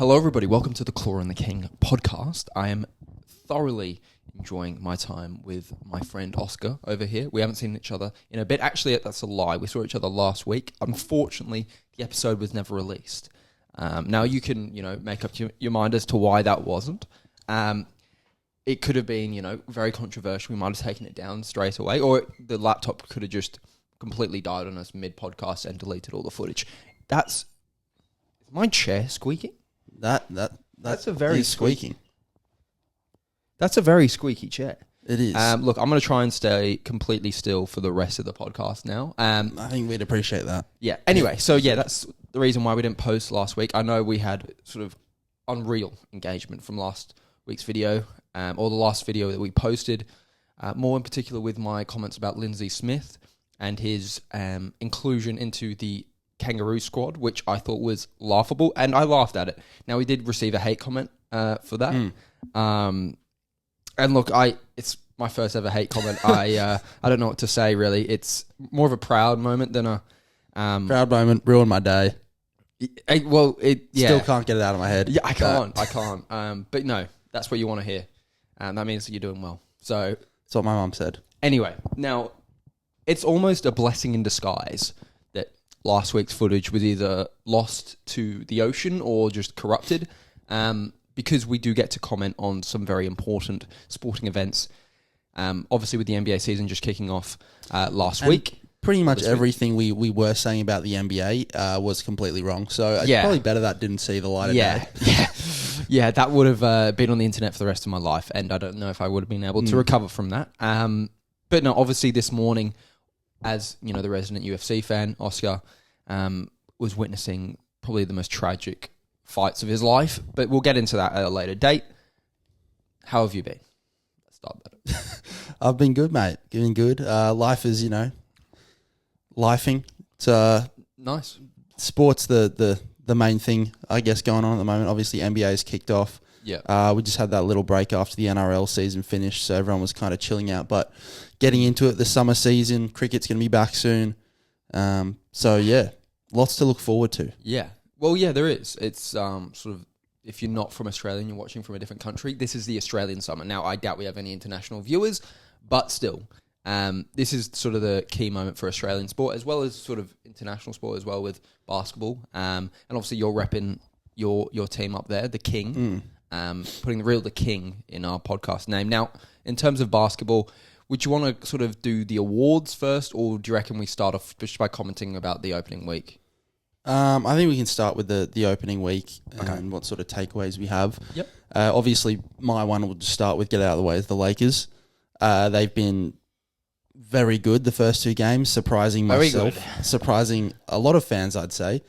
Hello, everybody. Welcome to the Claw and the King podcast. I am thoroughly enjoying my time with my friend Oscar over here. We haven't seen each other in a bit. Actually, that's a lie. We saw each other last week. Unfortunately, the episode was never released. Now, you can, make up your mind as to why that wasn't. It could have been, very controversial. We might have taken it down straight away, or the laptop could have just completely died on us mid-podcast and deleted all the footage. Is my chair squeaking? That's a very squeaking. That's a very squeaky chair. It is. Look, I'm going to try and stay completely still for the rest of the podcast now. I think we'd appreciate that. Yeah. Anyway, that's the reason why we didn't post last week. I know we had sort of unreal engagement from last week's video, or the last video that we posted, more in particular with my comments about Lindsay Smith and his inclusion into the Kangaroo squad, which I thought was laughable, and I laughed at it. Now, we did receive a hate comment for that. And look, it's my first ever hate comment. I don't know what to say, really. It's more of a proud moment than a... proud moment, ruined my day. Still can't get it out of my head. Yeah, I can't. But no, that's what you want to hear. That means that you're doing well. So that's what my mum said. Anyway, now, it's almost a blessing in disguise that last week's footage was either lost to the ocean or just corrupted, because we do get to comment on some very important sporting events. Obviously, with the NBA season just kicking off last week. Pretty much everything we were saying about the NBA was completely wrong. So it's probably better that didn't see the light of day. Yeah, that would have been on the internet for the rest of my life, and I don't know if I would have been able to recover from that. But no, obviously this morning, as the resident UFC fan, Oscar was witnessing probably the most tragic fights of his life, but we'll get into that at a later date. How have you been? Let's start that. I've been good, mate. Been good. Life is, lifing. It's nice. Sport's the main thing, I guess, going on at the moment. Obviously, NBA's kicked off. Yeah. We just had that little break after the NRL season finished, so everyone was kind of chilling out. But getting into it, the summer season, cricket's going to be back soon. Lots to look forward to. Yeah. Well, yeah, there is. It's sort of, if you're not from Australia and you're watching from a different country, this is the Australian summer. Now, I doubt we have any international viewers, but still, this is sort of the key moment for Australian sport, as well as sort of international sport as well with basketball. And obviously, you're repping your team up there, the King, putting the King in our podcast name. Now, in terms of basketball, would you want to sort of do the awards first, or do you reckon we start off just by commenting about the opening week? I think we can start with the opening week and what sort of takeaways we have. Yep. Obviously, my one will just start with, get out of the way, is the Lakers. They've been very good the first two games, surprising myself, surprising a lot of fans, I'd say.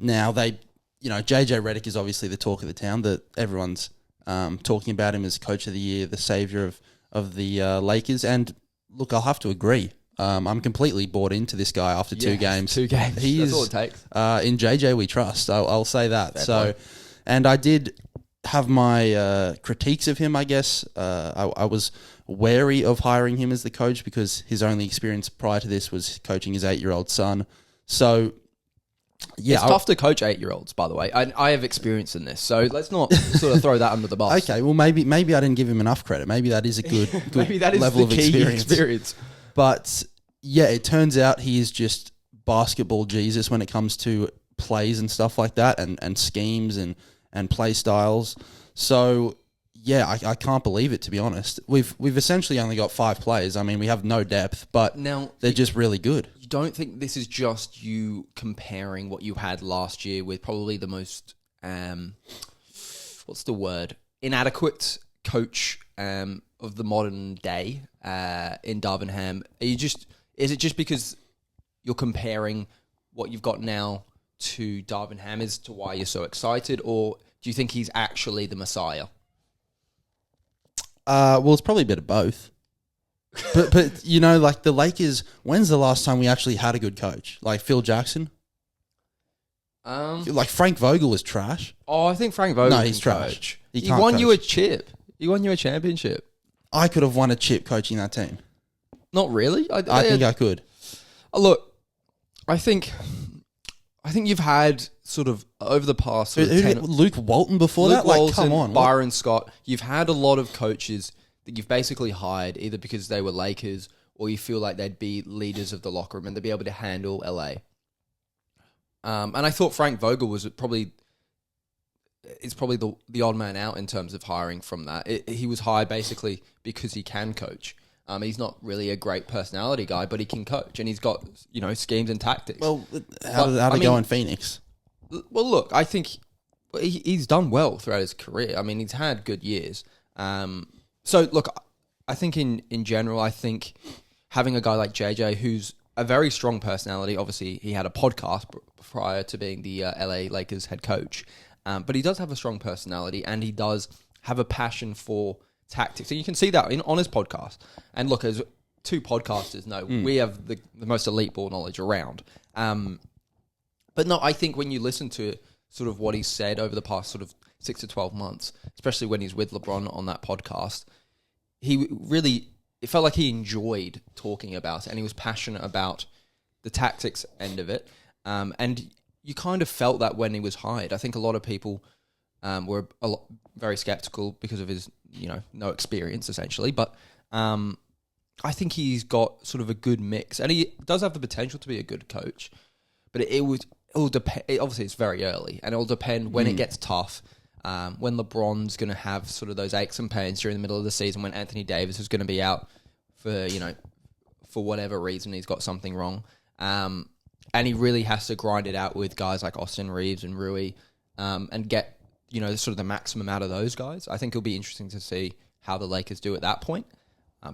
Now, JJ Redick is obviously the talk of the town, that everyone's talking about him as coach of the year, the savior of the Lakers. And look, I'll have to agree. I'm completely bought into this guy after two games. 2 games. That's all it takes. In JJ we trust. I'll say that. And I did have my critiques of him, I guess. I was wary of hiring him as the coach because his only experience prior to this was coaching his 8-year-old son. So, yeah. It's tough to coach 8-year-olds, by the way. I have experience in this, so let's not sort of throw that under the bus. Okay, well, maybe I didn't give him enough credit. Maybe that is a good maybe that is level the of key experience. But, yeah, it turns out he is just basketball Jesus when it comes to plays and stuff like that, and schemes and play styles. So, yeah, I can't believe it, to be honest. We've essentially only got 5 players. I mean, we have no depth, but now they're just really good. You don't think this is just you comparing what you had last year with probably the most, inadequate coach of the modern day in Darvin Ham? Is it just because you're comparing what you've got now to Darvin Ham as to why you're so excited, or do you think he's actually the Messiah? Well, it's probably a bit of both. But like the Lakers, when's the last time we actually had a good coach? Like Phil Jackson? Like Frank Vogel was trash. Oh, I think Frank Vogel he's trash. Coach. He won you a chip. He won you a championship. I could have won a chip coaching that team. Not really. I think I could. Look, I think I think you've had sort of over the past sort of Luke Walton before Luke that? Like, Walton, come on. Byron Scott. You've had a lot of coaches that you've basically hired either because they were Lakers or you feel like they'd be leaders of the locker room and they'd be able to handle LA. And I thought Frank Vogel was probably the odd man out in terms of hiring from that. He was hired basically because he can coach. He's not really a great personality guy, but he can coach, and he's got schemes and tactics. Well, how did it go in Phoenix? Well, look, I think he's done well throughout his career. I mean, he's had good years. So, look, I think in general, I think having a guy like JJ, who's a very strong personality. Obviously, he had a podcast prior to being the LA Lakers head coach, but he does have a strong personality, and he does have a passion for tactics, and you can see that on his podcast. And look, as two podcasters know, we have the most elite ball knowledge around. But no, I think when you listen to sort of what he's said over the past sort of 6 to 12 months, especially when he's with LeBron on that podcast, it felt like he enjoyed talking about it, and he was passionate about the tactics end of it. And you kind of felt that when he was hired. I think a lot of people were very skeptical because of his no experience, essentially. But I think he's got sort of a good mix, and he does have the potential to be a good coach. But it will depend. Obviously, it's very early, and it will depend when it gets tough. When LeBron's going to have sort of those aches and pains during the middle of the season, when Anthony Davis is going to be out for whatever reason, he's got something wrong, and he really has to grind it out with guys like Austin Reeves and Rui, and get sort of the maximum out of those guys. I think it'll be interesting to see how the Lakers do at that point.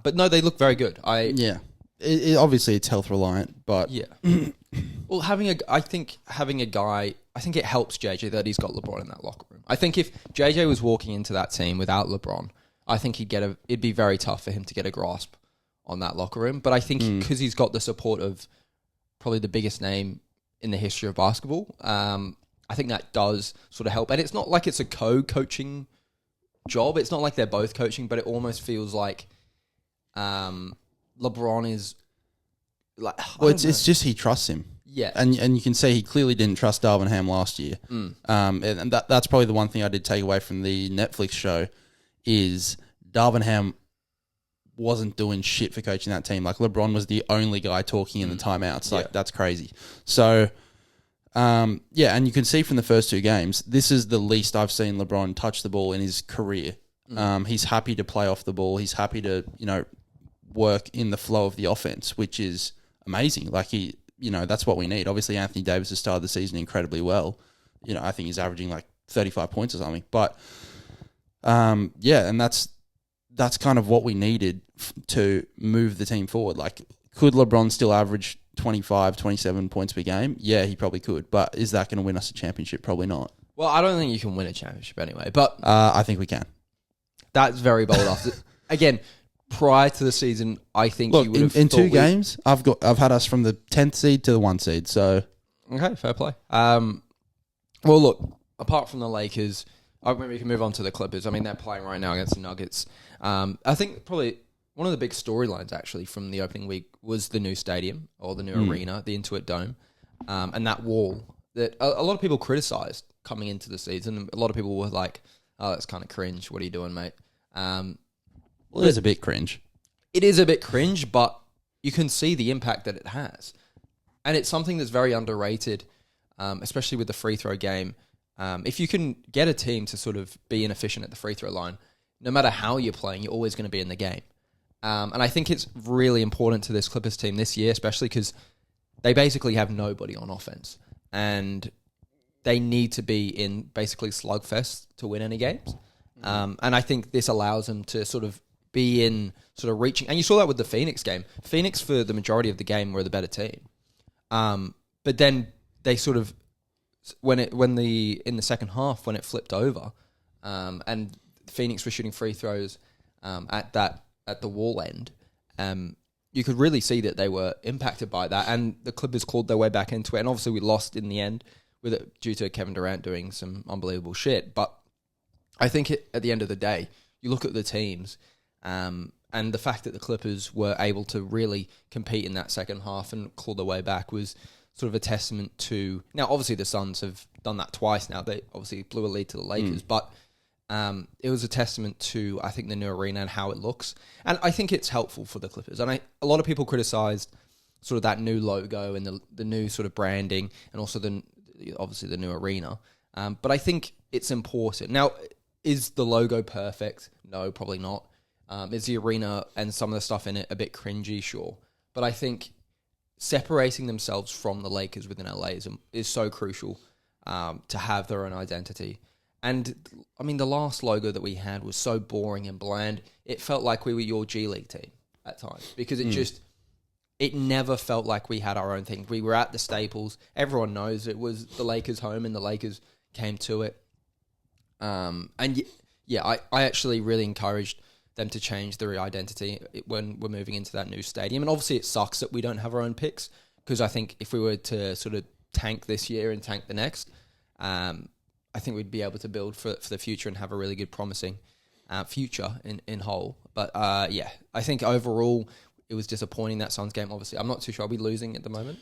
But no, they look very good. Obviously it's health reliant, but yeah. Well, I think it helps JJ that he's got LeBron in that locker room. I think if JJ was walking into that team without LeBron, I think it'd be very tough for him to get a grasp on that locker room. But I think because he's got the support of probably the biggest name in the history of basketball, I think that does sort of help. And it's not like it's a co-coaching job. It's not like they're both coaching, but it almost feels like LeBron is like... Well, it's just he trusts him. Yeah. And you can see he clearly didn't trust Darvin Ham last year. And that's probably the one thing I did take away from the Netflix show is Darvin Ham wasn't doing shit for coaching that team. Like, LeBron was the only guy talking in the timeouts. Like, that's crazy. So... and you can see from the first two games, this is the least I've seen LeBron touch the ball in his career. He's happy to play off the ball. He's happy to, work in the flow of the offense, which is amazing. Like, that's what we need. Obviously, Anthony Davis has started the season incredibly well. I think he's averaging like 35 points or something. But, and that's kind of what we needed to move the team forward. Like, could LeBron still average 25, 27 points per game? Yeah, he probably could. But is that going to win us a championship? Probably not. Well, I don't think you can win a championship anyway. But I think we can. That's very bold. Again, prior to the season, I think you would have in two games. I've had us from the 10th seed to the 1 seed. So okay, fair play. Well, look, apart from the Lakers, maybe we can move on to the Clippers. I mean, they're playing right now against the Nuggets. I think probably one of the big storylines actually from the opening week was the new stadium or the new arena, the Intuit Dome, and that wall that a lot of people criticised coming into the season. A lot of people were like, "Oh, that's kind of cringe. What are you doing, mate?" Well, it is a bit cringe. It is a bit cringe, but you can see the impact that it has, and it's something that's very underrated, especially with the free throw game. If you can get a team to sort of be inefficient at the free throw line, no matter how you're playing, you're always going to be in the game. And I think it's really important to this Clippers team this year, especially because they basically have nobody on offense. And they need to be in basically slugfest to win any games. And I think this allows them to sort of be in sort of reaching. And you saw that with the Phoenix game. Phoenix, for the majority of the game, were the better team. But then they sort of, in the second half, when it flipped over, and Phoenix were shooting free throws at the wall end, you could really see that they were impacted by that, and the Clippers clawed their way back into it. And obviously, we lost in the end with it due to Kevin Durant doing some unbelievable shit. But I think at the end of the day, you look at the teams, and the fact that the Clippers were able to really compete in that second half and claw their way back was sort of a testament to... Now, obviously, the Suns have done that twice now. They obviously blew a lead to the Lakers, but it was a testament to, I think, the new arena and how it looks. And I think it's helpful for the Clippers. And a lot of people criticised sort of that new logo and the new sort of branding and also obviously the new arena. But I think it's important. Now, is the logo perfect? No, probably not. Is the arena and some of the stuff in it a bit cringy? Sure. But I think separating themselves from the Lakers within LA is so crucial to have their own identity. And, I mean, the last logo that we had was so boring and bland. It felt like we were your G League team at times because it never felt like we had our own thing. We were at the Staples. Everyone knows it was the Lakers' home and the Lakers came to it. I actually really encouraged them to change their identity when we're moving into that new stadium. And obviously it sucks that we don't have our own picks because I think if we were to sort of tank this year and tank the next, I think we'd be able to build for the future and have a really good, promising future in whole. But I think overall it was disappointing, that Suns game. Obviously, I'm not too sure. Are we losing at the moment?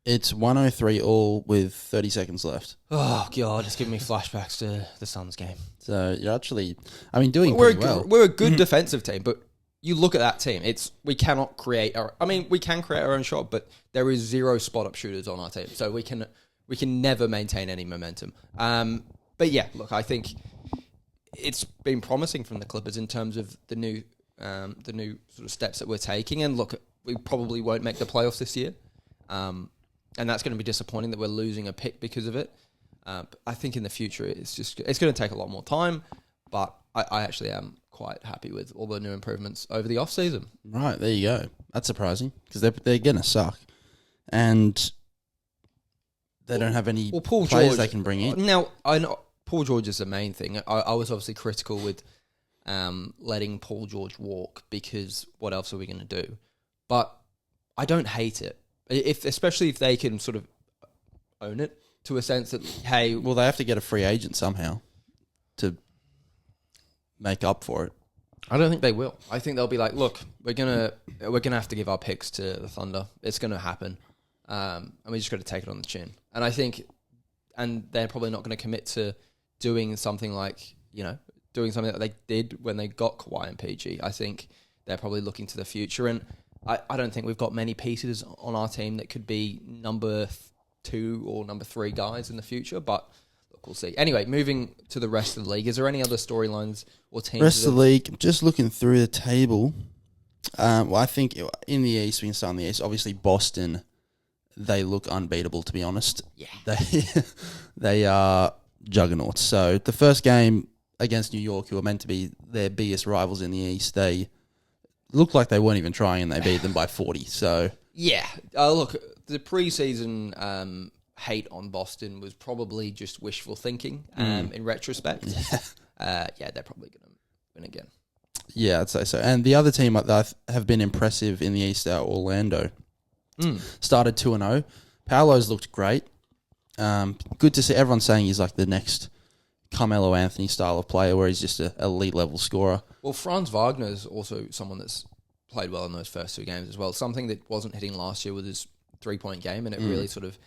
It's 103 all with 30 seconds left. Oh, God, it's giving me flashbacks to the Suns game. So you're actually, doing pretty well. We're a good defensive team, but you look at that team, we cannot create we can create our own shot, but there is 0 spot-up shooters on our team, so we can never maintain any momentum. But yeah, look, I think it's been promising from the Clippers in terms of the new sort of steps that we're taking, and look, we probably won't make the playoffs this year. And that's going to be disappointing that we're losing a pick because of it. I think in the future, it's going to take a lot more time, but I actually am quite happy with all the new improvements over the off-season. Right, there you go. That's surprising because they're going to suck. And they don't have any Paul players George, they can bring in. Now, I know Paul George is the main thing. I was obviously critical with letting Paul George walk because what else are we going to do? But I don't hate it. Especially if they can sort of own it to a sense that, hey... Well, they have to get a free agent somehow to make up for it. I don't think they will. I think they'll be like, look, we're gonna have to give our picks to the Thunder. It's going to happen. And we just got to take it on the chin. And I think... And they're probably not going to commit to doing something like, doing something that they did when they got Kawhi and PG. I think they're probably looking to the future. And I don't think we've got many pieces on our team that could be number 2 or number 3 guys in the future, but look, we'll see. Anyway, moving to the rest of the league, is there any other storylines or teams? Rest of the league, just looking through the table, I think in the East, we can start in the East. Obviously, Boston, they look unbeatable, to be honest. Yeah. They are juggernauts. So the first game against New York, who are meant to be their biggest rivals in the East, they looked like they weren't even trying, and they beat them by 40. So yeah, look, the preseason hate on Boston was probably just wishful thinking. In retrospect, they're probably going to win again. Yeah, I'd say so. And the other team that have been impressive in the East are Orlando. Started 2-0. Paolo's looked great. Good to see. Everyone's saying he's like the next Carmelo Anthony style of player, where he's just an elite level scorer. Well, Franz Wagner is also someone that's played well in those first 2 games as well. Something that wasn't hitting last year with his 3-point game, and it really sort of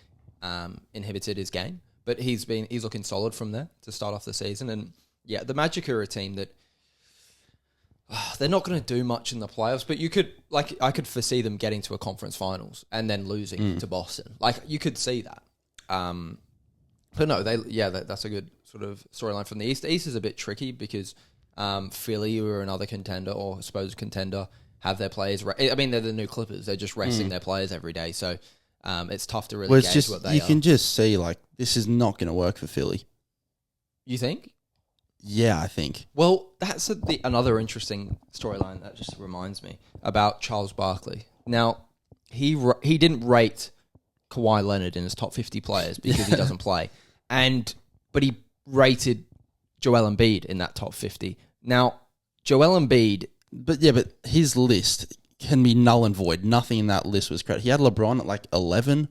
inhibited his game. But he's looking solid from there to start off the season. And yeah, the Magic are a team that they're not going to do much in the playoffs, but I could foresee them getting to a conference finals and then losing to Boston. Like, you could see that. But no, that's a good sort of storyline from the East. The East is a bit tricky because Philly, who are another contender or supposed contender, have their players. They're the new Clippers. They're just resting their players every day, so it's tough to really gauge what they are. You can just see, like, this is not going to work for Philly. You think? Yeah, I think. Well, that's another interesting storyline that just reminds me about Charles Barkley. Now, he didn't rate Kawhi Leonard in his top 50 players because he doesn't play, but he rated Joel Embiid in that top 50. Now, Joel Embiid... But his list can be null and void. Nothing in that list was correct. He had LeBron at like 11.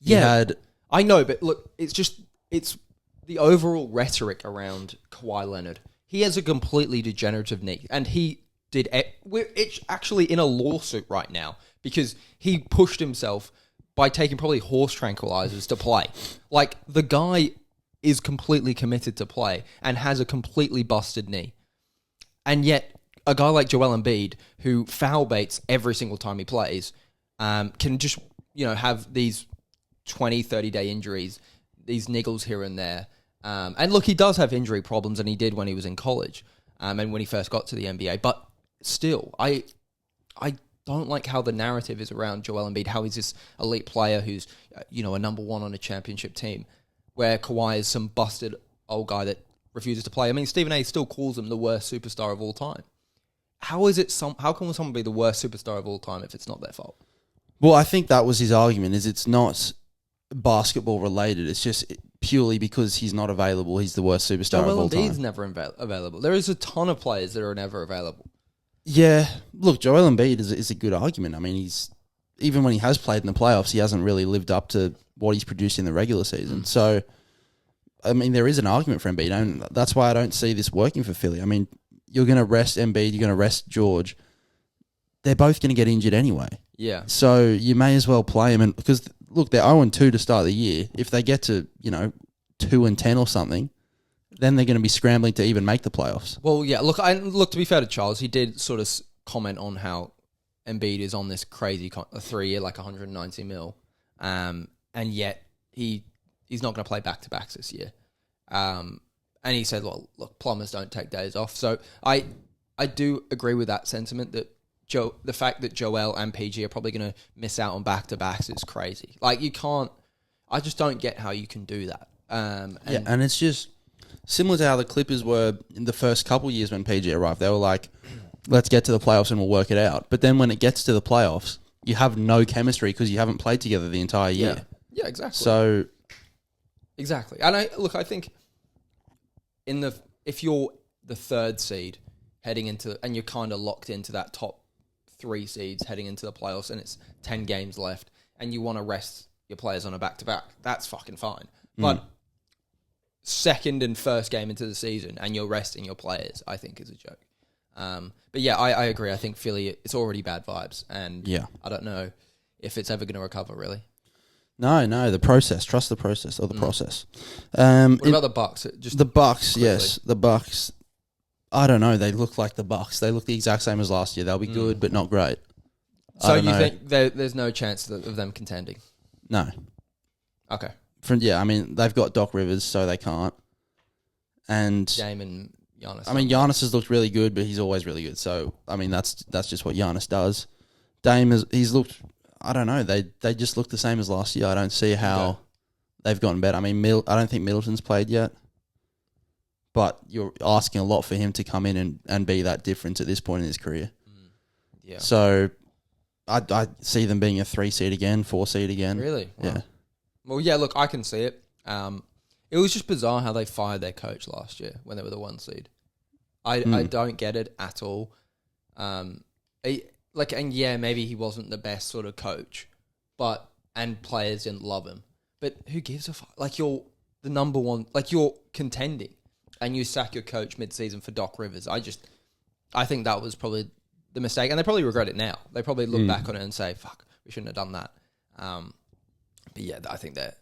I know, but look, it's the overall rhetoric around Kawhi Leonard. He has a completely degenerative knee, and it's actually in a lawsuit right now because he pushed himself by taking probably horse tranquilizers to play. Like, the guy is completely committed to play and has a completely busted knee. And yet, a guy like Joel Embiid, who foul baits every single time he plays, can just, have these 20, 30-day injuries, these niggles here and there. And look, he does have injury problems, and he did when he was in college, and when he first got to the NBA. But still, I don't like how the narrative is around Joel Embiid, how he's this elite player who's, a number one on a championship team, where Kawhi is some busted old guy that refuses to play. I mean, Stephen A. still calls him the worst superstar of all time. How can someone be the worst superstar of all time if it's not their fault? Well, I think that was his argument, is it's not basketball related. It's just purely because he's not available. He's the worst superstar of all time. Joel Embiid's never available. There is a ton of players that are never available. Yeah, look, Joel Embiid is a good argument. I mean, even when he has played in the playoffs, he hasn't really lived up to what he's produced in the regular season. So, I mean, there is an argument for Embiid, and that's why I don't see this working for Philly. I mean, you're going to rest Embiid, you're going to rest George. They're both going to get injured anyway. Yeah. So you may as well play them, because look, they're 0-2 to start the year. If they get to 2-10 or something, then they're going to be scrambling to even make the playoffs. Well, yeah. Look, to be fair to Charles, he did sort of comment on how Embiid is on this crazy 3-year, like 190 mil, and yet he's not going to play back-to-backs this year. And he said, well, look, plumbers don't take days off. So I do agree with that sentiment that the fact that Joel and PG are probably going to miss out on back-to-backs is crazy. Like, I just don't get how you can do that. And it's just similar to how the Clippers were in the first couple of years when PG arrived. They were like, let's get to the playoffs and we'll work it out. But then when it gets to the playoffs, you have no chemistry because you haven't played together the entire year. Yeah, exactly. So, exactly. And I think if you're the third seed heading into, and you're kind of locked into that top 3 seeds heading into the playoffs, and it's 10 games left, and you want to rest your players on a back-to-back, that's fucking fine. But second and first game into the season, and you're resting your players, I think is a joke. But yeah, I agree. I think Philly, it's already bad vibes, and I don't know if it's ever going to recover, really. No, the process. Trust the process, or the process. What about the Bucks? Just the Bucks, quickly. yes. The Bucks, I don't know. They look like the Bucks. They look the exact same as last year. They'll be good, but not great. So you think there's no chance of them contending? No. Okay. I mean, they've got Doc Rivers, so they can't. And Dame and Giannis. I mean, Giannis has looked really good, but he's always really good. So, I mean, that's just what Giannis does. Dame he's looked, I don't know, they just look the same as last year. I don't see how they've gotten better. I mean, I don't think Middleton's played yet, but you're asking a lot for him to come in and be that difference at this point in his career. Yeah. So, I see them being a 3 seed again, 4 seed again. Really? Wow. Yeah. Well, yeah, look, I can see it. It was just bizarre how they fired their coach last year when they were the 1 seed. I don't get it at all. And maybe he wasn't the best sort of coach, and players didn't love him. But who gives a fuck? Like, you're the number one, like, you're contending, and you sack your coach mid-season for Doc Rivers. I think that was probably the mistake, and they probably regret it now. They probably look back on it and say, fuck, we shouldn't have done that. But yeah, I think they're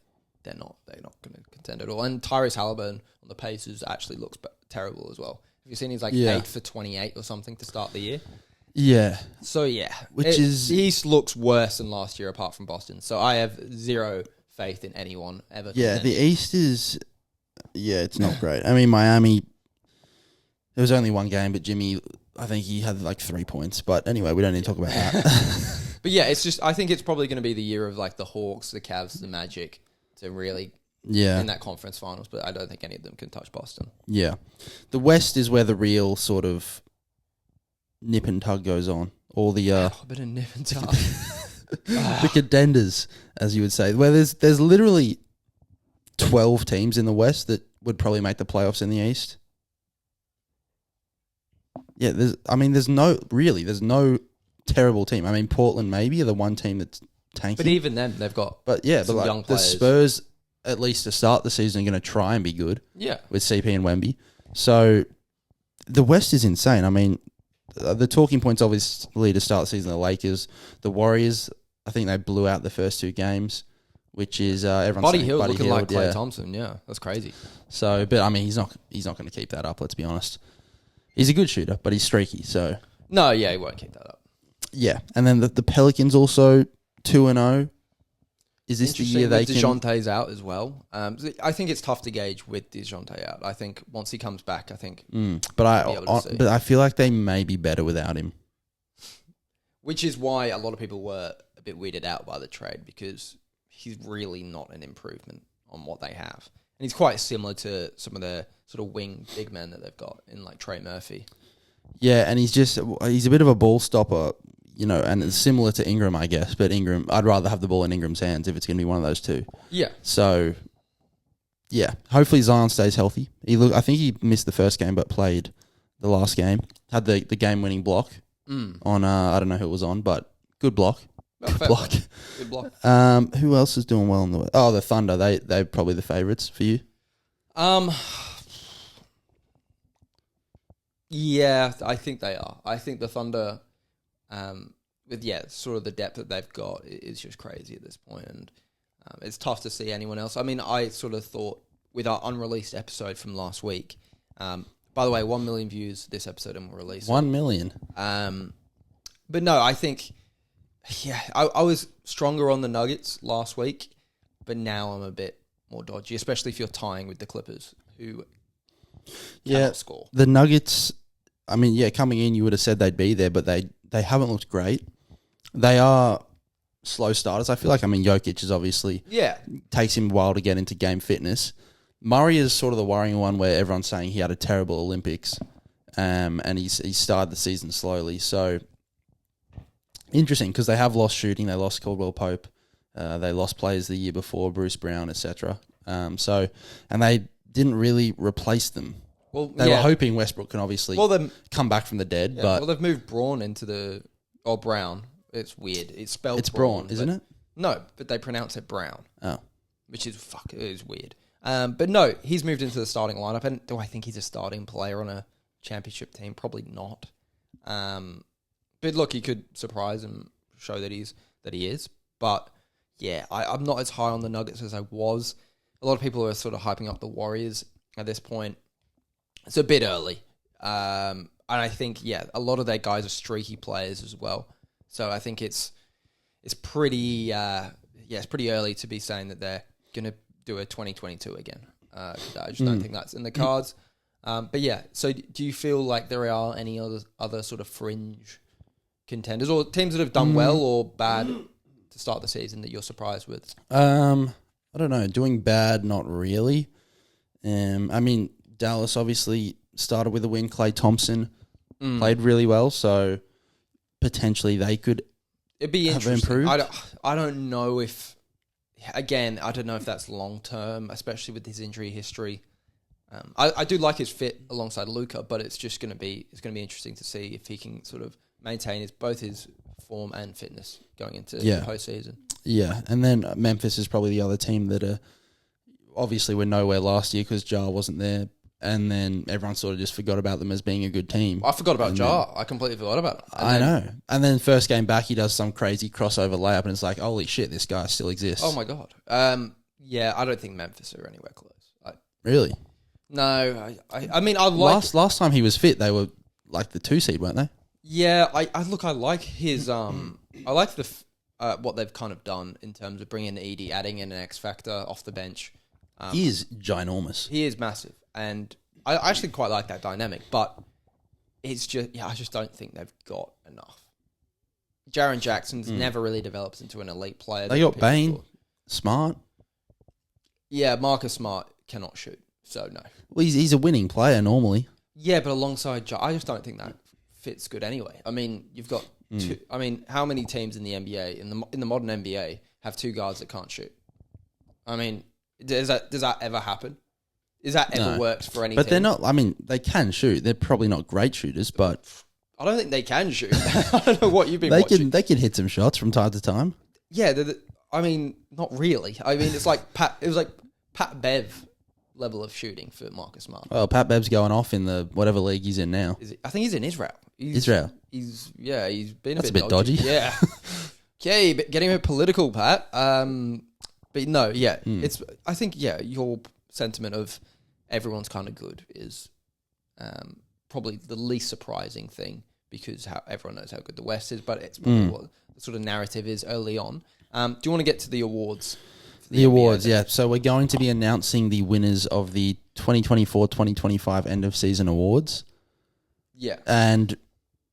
not going to contend at all. And Tyrese Halliburton on the Pacers actually looks terrible as well. Have you seen he's 8 for 28 or something to start the year? Yeah. So yeah, the East looks worse than last year apart from Boston. So I have zero faith in anyone ever. Yeah, the East is, it's not great. I mean, Miami, there was only 1 game, but Jimmy, I think he had 3 points. But anyway, we don't need to talk about that. But yeah, it's just, I think it's probably going to be the year of the Hawks, the Cavs, the Magic to really in that conference finals. But I don't think any of them can touch Boston. Yeah. The West is where the real sort of nip and tug goes on. All the a bit of nip and tug. the contenders, as you would say. Where there's literally 12 teams in the West that would probably make the playoffs in the East. Yeah, there's no terrible team. I mean, Portland maybe are the one team that's tanking. But even then, they've got some young players. The Spurs, at least to start the season, are going to try and be good. Yeah. With CP and Wemby. So the West is insane. I mean, the talking points obviously to start the season, the Lakers, the Warriors, I think they blew out the first 2 games, which is everyone's Buddy saying Hill Buddy looking Hill, like Klay Thompson. Yeah, that's crazy. So, but I mean, he's not going to keep that up. Let's be honest. He's a good shooter, but he's streaky. So no, yeah, he won't keep that up. Yeah, and then the Pelicans also 2-0. Is this the year they can? DeJounte's out as well. I think it's tough to gauge with DeJounte out. I think once he comes back, I think. But I feel like they may be better without him. Which is why a lot of people were a bit weirded out by the trade, because he's really not an improvement on what they have. And he's quite similar to some of the sort of wing big men that they've got in like Trey Murphy. Yeah, and he's a bit of a ball stopper, and it's similar to Ingram, I guess. But Ingram, I'd rather have the ball in Ingram's hands if it's going to be one of those two. Yeah. So, yeah, hopefully Zion stays healthy. I think he missed the first game but played the last game. Had the game-winning block on, I don't know who it was on, but good block. Good block. Good block. Who else is doing well in the? Oh, the Thunder. They're probably the favourites for you. Yeah, I think they are. I think the Thunder, with sort of the depth that they've got, is just crazy at this point, and it's tough to see anyone else. I mean, I sort of thought with our unreleased episode from last week. By the way, 1 million views this episode, and we'll release 1 million. But no, I think. Yeah, I was stronger on the Nuggets last week, but now I'm a bit more dodgy, especially if you're tying with the Clippers, who cannot score. The Nuggets, I mean, coming in, you would have said they'd be there, but they haven't looked great. They are slow starters. I feel like, Jokic is obviously... Yeah. Takes him a while to get into game fitness. Murray is sort of the worrying one where everyone's saying he had a terrible Olympics, and he started the season slowly, so... Interesting, because they have lost shooting. They lost Caldwell Pope. They lost players the year before, Bruce Brown, etc. And they didn't really replace them. Well, they were hoping Westbrook can obviously come back from the dead. Yeah, but they've moved Braun into the... Oh, Brown. It's weird. It's spelled It's Braun, isn't it? No, but they pronounce it Brown. Oh. Which is... Fuck, it is weird. But no, he's moved into the starting lineup. And do I think he's a starting player on a championship team? Probably not. But look, he could surprise and show that he is. But yeah, I'm not as high on the Nuggets as I was. A lot of people are sort of hyping up the Warriors at this point. It's a bit early. And I think, a lot of their guys are streaky players as well. So I think it's pretty it's pretty early to be saying that they're going to do a 2022 again. I just don't think that's in the cards. But yeah, so do you feel like there are any other sort of fringe contenders or teams that have done well or bad to start the season that you're surprised with? I don't know. Doing bad, not really. Dallas obviously started with a win. Klay Thompson played really well, so potentially they could It'd be have interesting. improved. I don't know if, again, I don't know if that's long term, especially with his injury history. I do like his fit alongside Luka, but it's going to be interesting to see if he can sort of maintain both his form and fitness going into the postseason. Yeah, and then Memphis is probably the other team that obviously were nowhere last year because Ja wasn't there, and then everyone sort of just forgot about them as being a good team. I forgot about Ja. I completely forgot about him. I know. And then first game back, he does some crazy crossover layup, and it's like, holy shit, this guy still exists. Oh my God. I don't think Memphis are anywhere close. Really? No. I like... Last time he was fit, they were like the 2 seed, weren't they? Yeah, I like his I like the what they've kind of done in terms of bringing Edie, adding in an X factor off the bench. He is ginormous. He is massive, and I actually quite like that dynamic. But it's just I just don't think they've got enough. Jaren Jackson's never really develops into an elite player. They got Bane, Smart. Yeah, Marcus Smart cannot shoot, so no. Well, he's a winning player normally. Yeah, but alongside I just don't think that fits good anyway. I mean, you've got two. I mean, how many teams in the NBA in the modern NBA have 2 guards that can't shoot? I mean, does that ever happen? Is that ever worked for any But team? they're not. I mean, they can shoot. They're probably not great shooters, but I don't think they can shoot. I don't know what you've been watching. They can hit some shots from time to time. Yeah, I mean, not really. I mean, it's like It was like Pat Bev level of shooting for Marcus Smart. Well, Pat Bev's going off in the whatever league he's in now. I think he's in Israel. Israel. He's been That's a bit dodgy. Yeah. Okay, but getting a bit political, Pat. But no, yeah, it's. I think your sentiment of everyone's kind of good is probably the least surprising thing because everyone knows how good the West is, but it's probably what the sort of narrative is early on. Do you want to get to the awards? The awards, yeah. So we're going to be announcing the winners of the 2024-2025 end of season awards. Yeah, and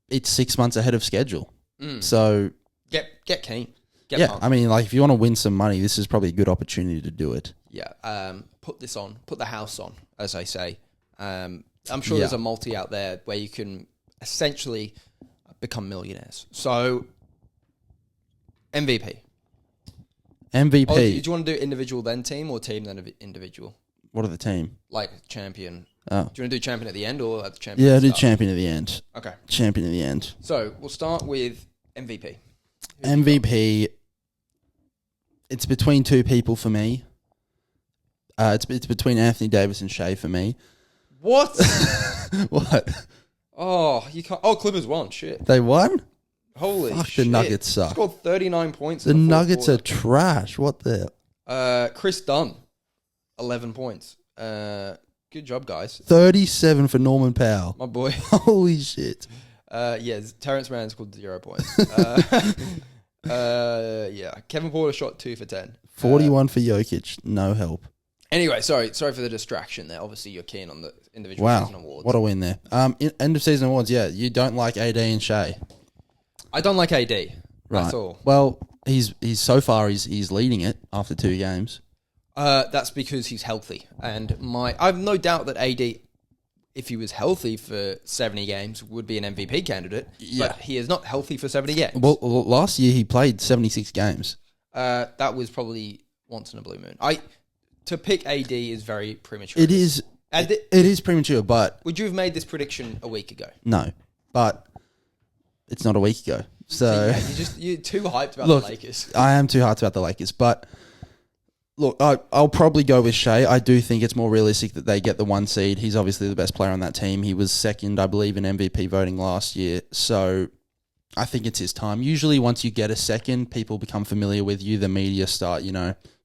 it's 6 months ahead of schedule. So get keen. Pumped. I mean, like if you want to win some money, this is probably a good opportunity to do it. Yeah, put the house on, as I say. I'm sure there's a multi out there where you can essentially become millionaires. So, MVP. Oh, do you want to do individual then team or team then individual? What are the team? Like champion. Oh. Do you want to do champion at the end or at the champion? Yeah, do champion at the end. Okay. Champion at the end. So, we'll start with MVP. MVP. It's between two people for me. It's between Anthony Davis and Shea for me. What? What? Oh, you can't. Oh, Clippers won. Shit. They won? Holy Fuck, shit. the Nuggets suck. Scored 39 points. The Nuggets are trash. What the? Chris Dunn, 11 points. Good job, guys. 37 for Norman Powell. My boy. Holy shit. Terrence Mann scored 0 points. Kevin Porter shot 2 for 10. 41 for Jokic. No help. Anyway, sorry for the distraction there. Obviously, you're keen on the individual season awards. What a win there. End of season awards, yeah. You don't like AD and Shea. I don't like AD. Right. That's all. Well, he's so far he's leading it after 2 games. That's because he's healthy. And I've no doubt that AD, if he was healthy for 70 games, would be an MVP candidate. Yeah. But he is not healthy for 70 games. Well, last year he played 76 games. That was probably once in a blue moon. To pick AD is very premature. It is. It is premature, but... Would you have made this prediction a week ago? No, but it's not a week ago. So you're too hyped about the Lakers. I am too hyped about the Lakers, but look, I'll probably go with Shea. I do think it's more realistic that they get the 1 seed. He's obviously the best player on that team. He was second, I believe, in MVP voting last year. So I think it's his time. Usually once you get a second, people become familiar with you. The media start,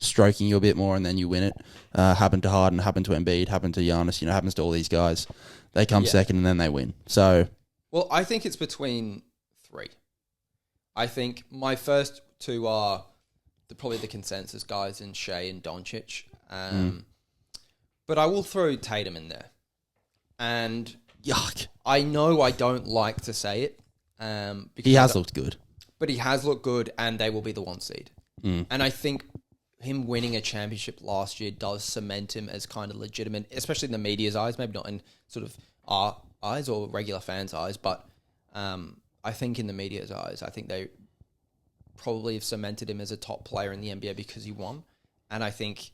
stroking you a bit more and then you win it. Happened to Harden, happened to Embiid, happened to Giannis, happens to all these guys. They come second and then they win. So, well, I think it's between 3. I think my first 2 are probably the consensus guys in Shea and Doncic. But I will throw Tatum in there. And yuck. I know I don't like to say it. He has looked good. But he has looked good and they will be the 1 seed. And I think him winning a championship last year does cement him as kind of legitimate, especially in the media's eyes, maybe not in sort of our eyes or regular fans' eyes, but I think in the media's eyes, I think they probably have cemented him as a top player in the NBA because he won. And I think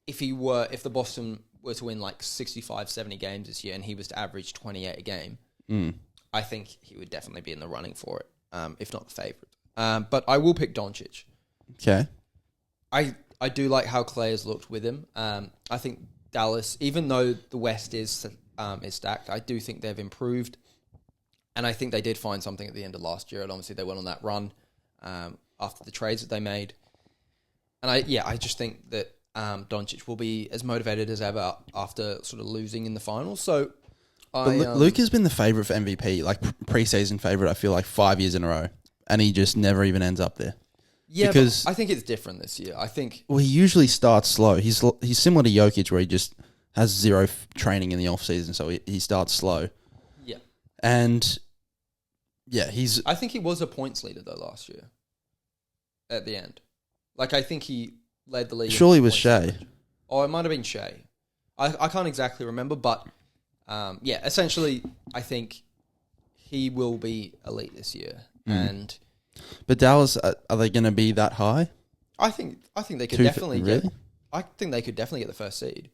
if the Boston were to win like 65, 70 games this year and he was to average 28 a game, I think he would definitely be in the running for it, if not the favorite. But I will pick Doncic. Okay. I do like how Clay has looked with him. I think Dallas, even though the West is stacked, I do think they've improved. And I think they did find something at the end of last year. And obviously they went on that run after the trades that they made. And I just think that Doncic will be as motivated as ever after sort of losing in the finals. So, Luke has been the favourite for MVP, like preseason favourite, I feel like 5 years in a row. And he just never even ends up there. Yeah, because I think it's different this year. I think... Well, he usually starts slow. He's similar to Jokic where he just has zero training in the off-season, so he starts slow. Yeah. And... Yeah, I think he was a points leader, though, last year. At the end. Like, I think he led the league. Surely it was Shea. Oh, it might have been Shea. I can't exactly remember, but... essentially, I think he will be elite this year. And... But Dallas, are they going to be that high? I think they could definitely get... I think they could definitely get the first seed.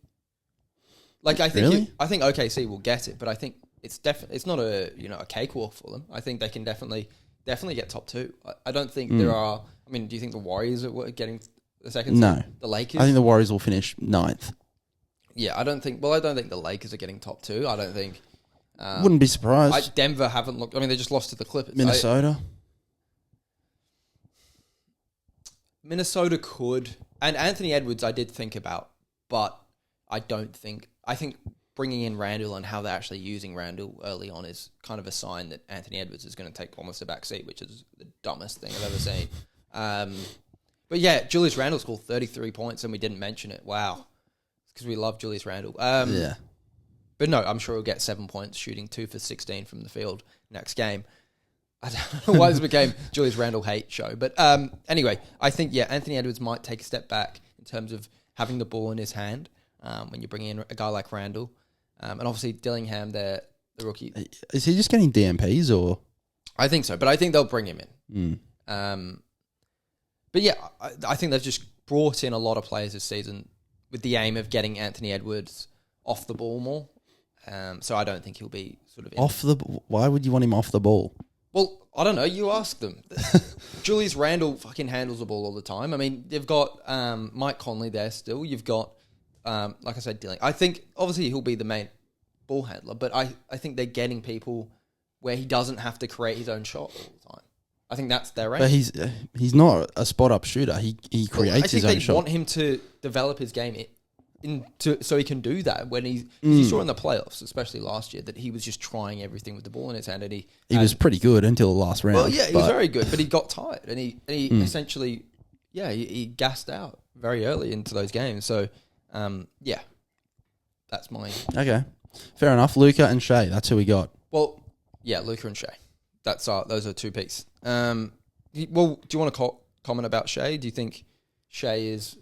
Like, I think... I think OKC will get it, but I think... It's not a cakewalk for them. I think they can definitely get top 2. I don't think there are. I mean, do you think the Warriors are getting the second? No, seed? The Lakers. I think the Warriors will finish 9th. Yeah, I don't think the Lakers are getting top 2. I don't think. Wouldn't be surprised. Denver haven't looked. I mean, they just lost to the Clippers. Minnesota. Minnesota could. And Anthony Edwards I did think about, but I think bringing in Randall and how they're actually using Randall early on is kind of a sign that Anthony Edwards is going to take almost a back seat, which is the dumbest thing I've ever seen. But yeah, Julius Randle scored 33 points and we didn't mention it. Wow. Because we love Julius Randle. Yeah. But no, I'm sure he'll get 7 points, shooting 2 for 16 from the field next game. I don't know why this became Julius Randle hate show. But anyway, I think, Anthony Edwards might take a step back in terms of having the ball in his hand when you're bringing in a guy like Randle. And obviously Dillingham, the rookie. Is he just getting DMPs or? I think so, but I think they'll bring him in. But yeah, I think they've just brought in a lot of players this season with the aim of getting Anthony Edwards off the ball more. So I don't think he'll be sort of... Why would you want him off the ball? Well, I don't know. You ask them. Julius Randle fucking handles the ball all the time. I mean, you've got Mike Conley there still. You've got, like I said, Dilling. I think, obviously, he'll be the main ball handler, but I think they're getting people where he doesn't have to create his own shot all the time. I think that's their aim. But he's not a spot-up shooter. He creates his own shot. I think they want him to develop his game so he can do that when you saw in the playoffs, especially last year, that he was just trying everything with the ball in his hand, and he was pretty good until the last round. Well, yeah, he was very good, but he got tired, and he essentially, he gassed out very early into those games. So, that's my... Okay, fair enough. Luka and Shea, that's who we got. Well, yeah, Luka and Shea. Those are 2 picks. Do you want to comment about Shea? Do you think Shea is...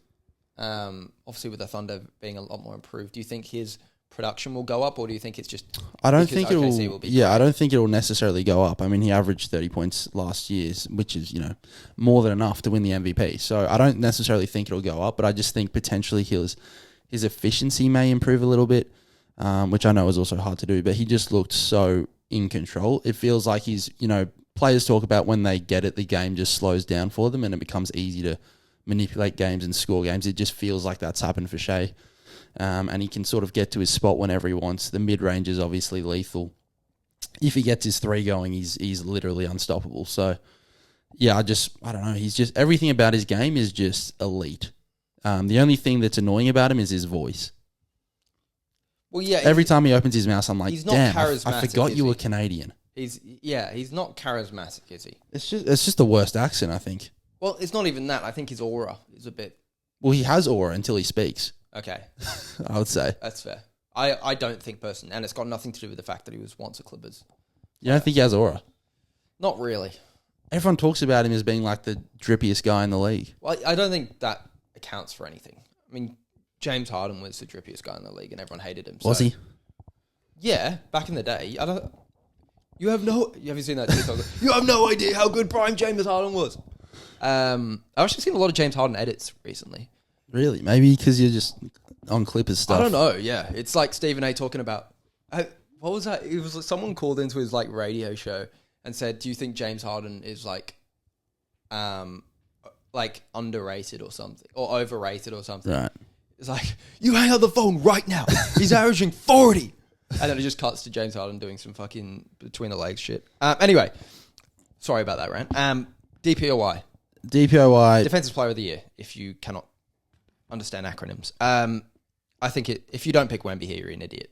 obviously with the Thunder being a lot more improved, do you think his production will go up, or do you think it's just... I don't think I don't think it'll necessarily go up. I mean, he averaged 30 points last year, which is, more than enough to win the MVP. So I don't necessarily think it'll go up, but I just think potentially his efficiency may improve a little bit, which I know is also hard to do, but he just looked so in control. It feels like he's, players talk about when they get it, the game just slows down for them and it becomes easy to manipulate games and score games. It just feels like that's happened for Shea. And he can sort of get to his spot whenever he wants. The mid-range is obviously lethal. If he gets his 3 going, he's literally unstoppable. So, yeah, I don't know. He's just, everything about his game is just elite. The only thing that's annoying about him is his voice. Well, yeah. Every time he opens his mouth, I'm like, damn, I forgot you were Canadian. He's not charismatic, is he? It's just the worst accent, I think. Well, it's not even that. I think his aura is a bit... Well, he has aura until he speaks. Okay. I would say. That's fair. I don't think personally, and it's got nothing to do with the fact that he was once a Clippers. You don't think he has aura? Not really. Everyone talks about him as being like the drippiest guy in the league. Well, I don't think that accounts for anything. I mean, James Harden was the drippiest guy in the league, and everyone hated him. Was he? Yeah, back in the day. Have you seen that TikTok? You have no idea how good prime James Harden was. I've actually seen a lot of James Harden edits recently. Really? Maybe because you're just on Clippers stuff. I don't know. Yeah, it's like Stephen A. talking about what was that? It was someone called into his radio show and said, "Do you think James Harden is underrated or something, or overrated or something?" Right. It's like, you hang up the phone right now. He's averaging 40. And then it just cuts to James Harden doing some fucking between the legs shit. Anyway, sorry about that rant. DPOY. Defensive Player of the Year, if you cannot understand acronyms. I think if you don't pick Wemby here, you're an idiot.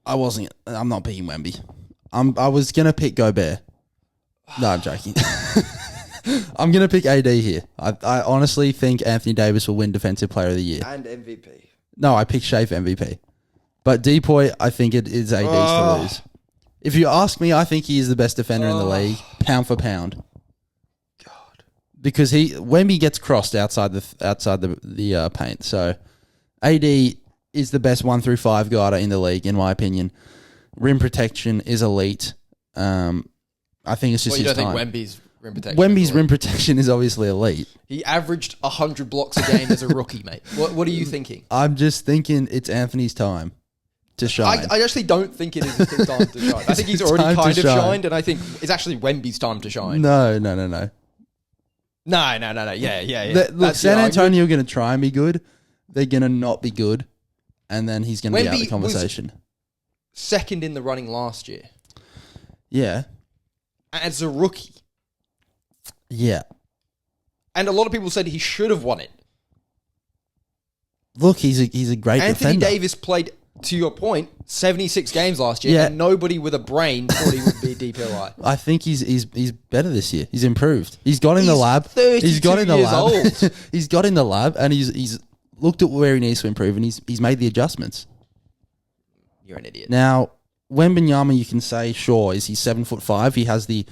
I'm not picking Wemby. I was going to pick Gobert. No, I'm joking. I'm going to pick AD here. I honestly think Anthony Davis will win Defensive Player of the Year. And MVP. No, I picked Shea for MVP. But Depoy, I think it is AD's to lose. If you ask me, I think he is the best defender in the league, pound for pound. God. Because Wemby gets crossed outside the paint. So AD is the best 1 through 5 guarder in the league, in my opinion. Rim protection is elite. I think it's just his time. You don't think Wemby's rim protection? Wemby's rim protection is obviously elite. He averaged 100 blocks a game as a rookie, mate. What are you thinking? I'm just thinking it's Anthony's time to shine. I actually don't think it is his time to shine. I think he's already kind of shined, and I think it's actually Wemby's time to shine. No. No. Yeah. Look, San Antonio are going to try and be good. They're going to not be good, and then he's going to be out of the conversation. Second in the running last year. Yeah. As a rookie. Yeah. And a lot of people said he should have won it. Look, he's a great Anthony defender. Davis played, to your point, 76 games last year, and nobody with a brain thought he would be DPOI. I think he's better this year. He's improved. He's got in the lab. 32 He's got in the years lab. old. He's got in the lab, and he's looked at where he needs to improve, and he's made the adjustments. You're an idiot. Now, Wembanyama, you can say, sure, is he 7'5"? He has the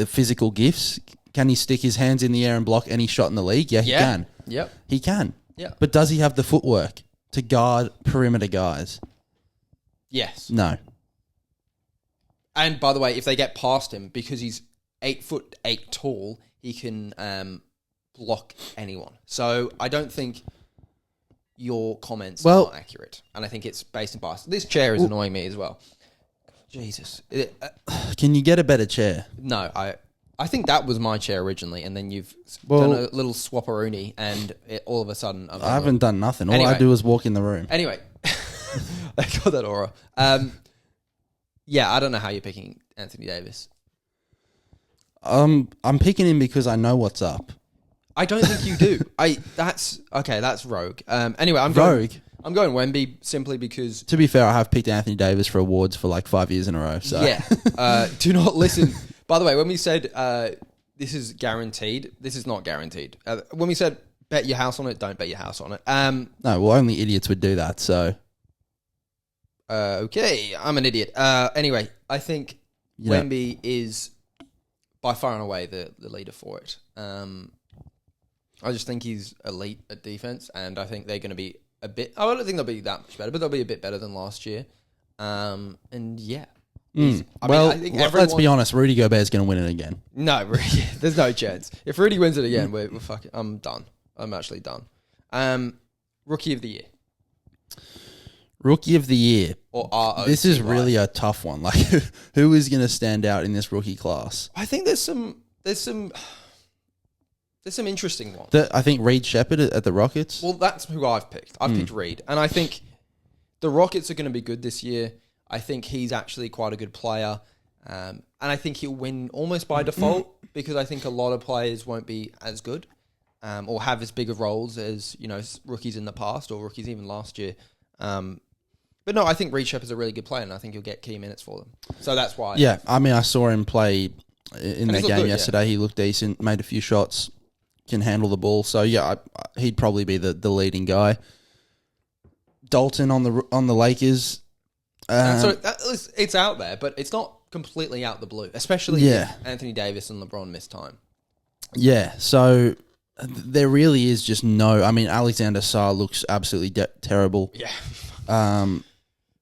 physical gifts. Can he stick his hands in the air and block any shot in the league? Yeah, he can. Yep. He can. Yeah. But does he have the footwork to guard perimeter guys? Yes. No. And by the way, if they get past him, because he's 8'8" tall, he can block anyone. So I don't think your comments are accurate. And I think it's based in bias. This chair is annoying me as well. Jesus. Can you get a better chair? No, I think that was my chair originally, and then you've done a little swapperoonie, and all of a sudden... I haven't done nothing. All I do is walk in the room. Anyway, I got that aura. Yeah, I don't know how you're picking Anthony Davis. I'm picking him because I know what's up. I don't think you do. That's rogue. Anyway, I'm Rogue? I'm going Wemby simply because... To be fair, I have picked Anthony Davis for awards for like 5 years in a row. So. Yeah. Do not listen... By the way, when we said this is guaranteed, this is not guaranteed. When we said bet your house on it, don't bet your house on it. No, well, only idiots would do that, so... Okay, I'm an idiot. Anyway, I think Wemby is by far and away the leader for it. I just think he's elite at defense, and I think they're going to be a bit... I don't think they'll be that much better, but they'll be a bit better than last year. And yeah... I think let's be honest. Rudy Gobert's going to win it again. No, there's no chance. If Rudy wins it again, we're fucking... I'm done. I'm actually done. Rookie of the year. Rookie of the year. Or ROCY. This is really a tough one. Like, who is going to stand out in this rookie class? I think there's some interesting ones. I think Reed Shepherd at the Rockets. Well, that's who I've picked. I've picked Reed, and I think the Rockets are going to be good this year. I think he's actually quite a good player. And I think he'll win almost by default because I think a lot of players won't be as good or have as big of roles as, rookies in the past or rookies even last year. But no, I think Reed Shepherd's a really good player and I think he'll get key minutes for them. So that's why. Yeah, I mean, I saw him play in that game yesterday. Yeah. He looked decent, made a few shots, can handle the ball. So yeah, he'd probably be the leading guy. Dalton on the Lakers... it's out there, but it's not completely out the blue, especially if Anthony Davis and LeBron miss time. Yeah, so there really is just no... I mean, Alexander Sarr looks absolutely terrible. Yeah.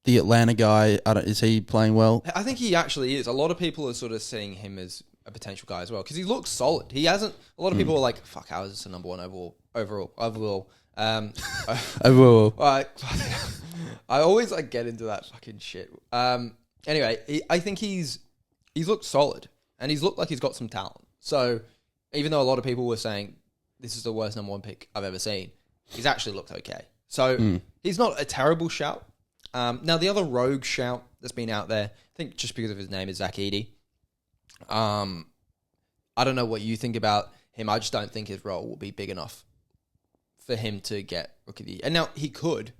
The Atlanta guy, is he playing well? I think he actually is. A lot of people are sort of seeing him as a potential guy as well, because he looks solid. He hasn't... A lot of people are like, fuck, how is this a number one overall? I always get into that fucking shit. Anyway, I think he's looked solid and he's looked like he's got some talent. So even though a lot of people were saying this is the worst number one pick I've ever seen, he's actually looked okay. So he's not a terrible shout. Now the other rogue shout that's been out there, I think just because of his name, is Zach Edey. I don't know what you think about him. I just don't think his role will be big enough for him to get Rookie of the Year. And now he could,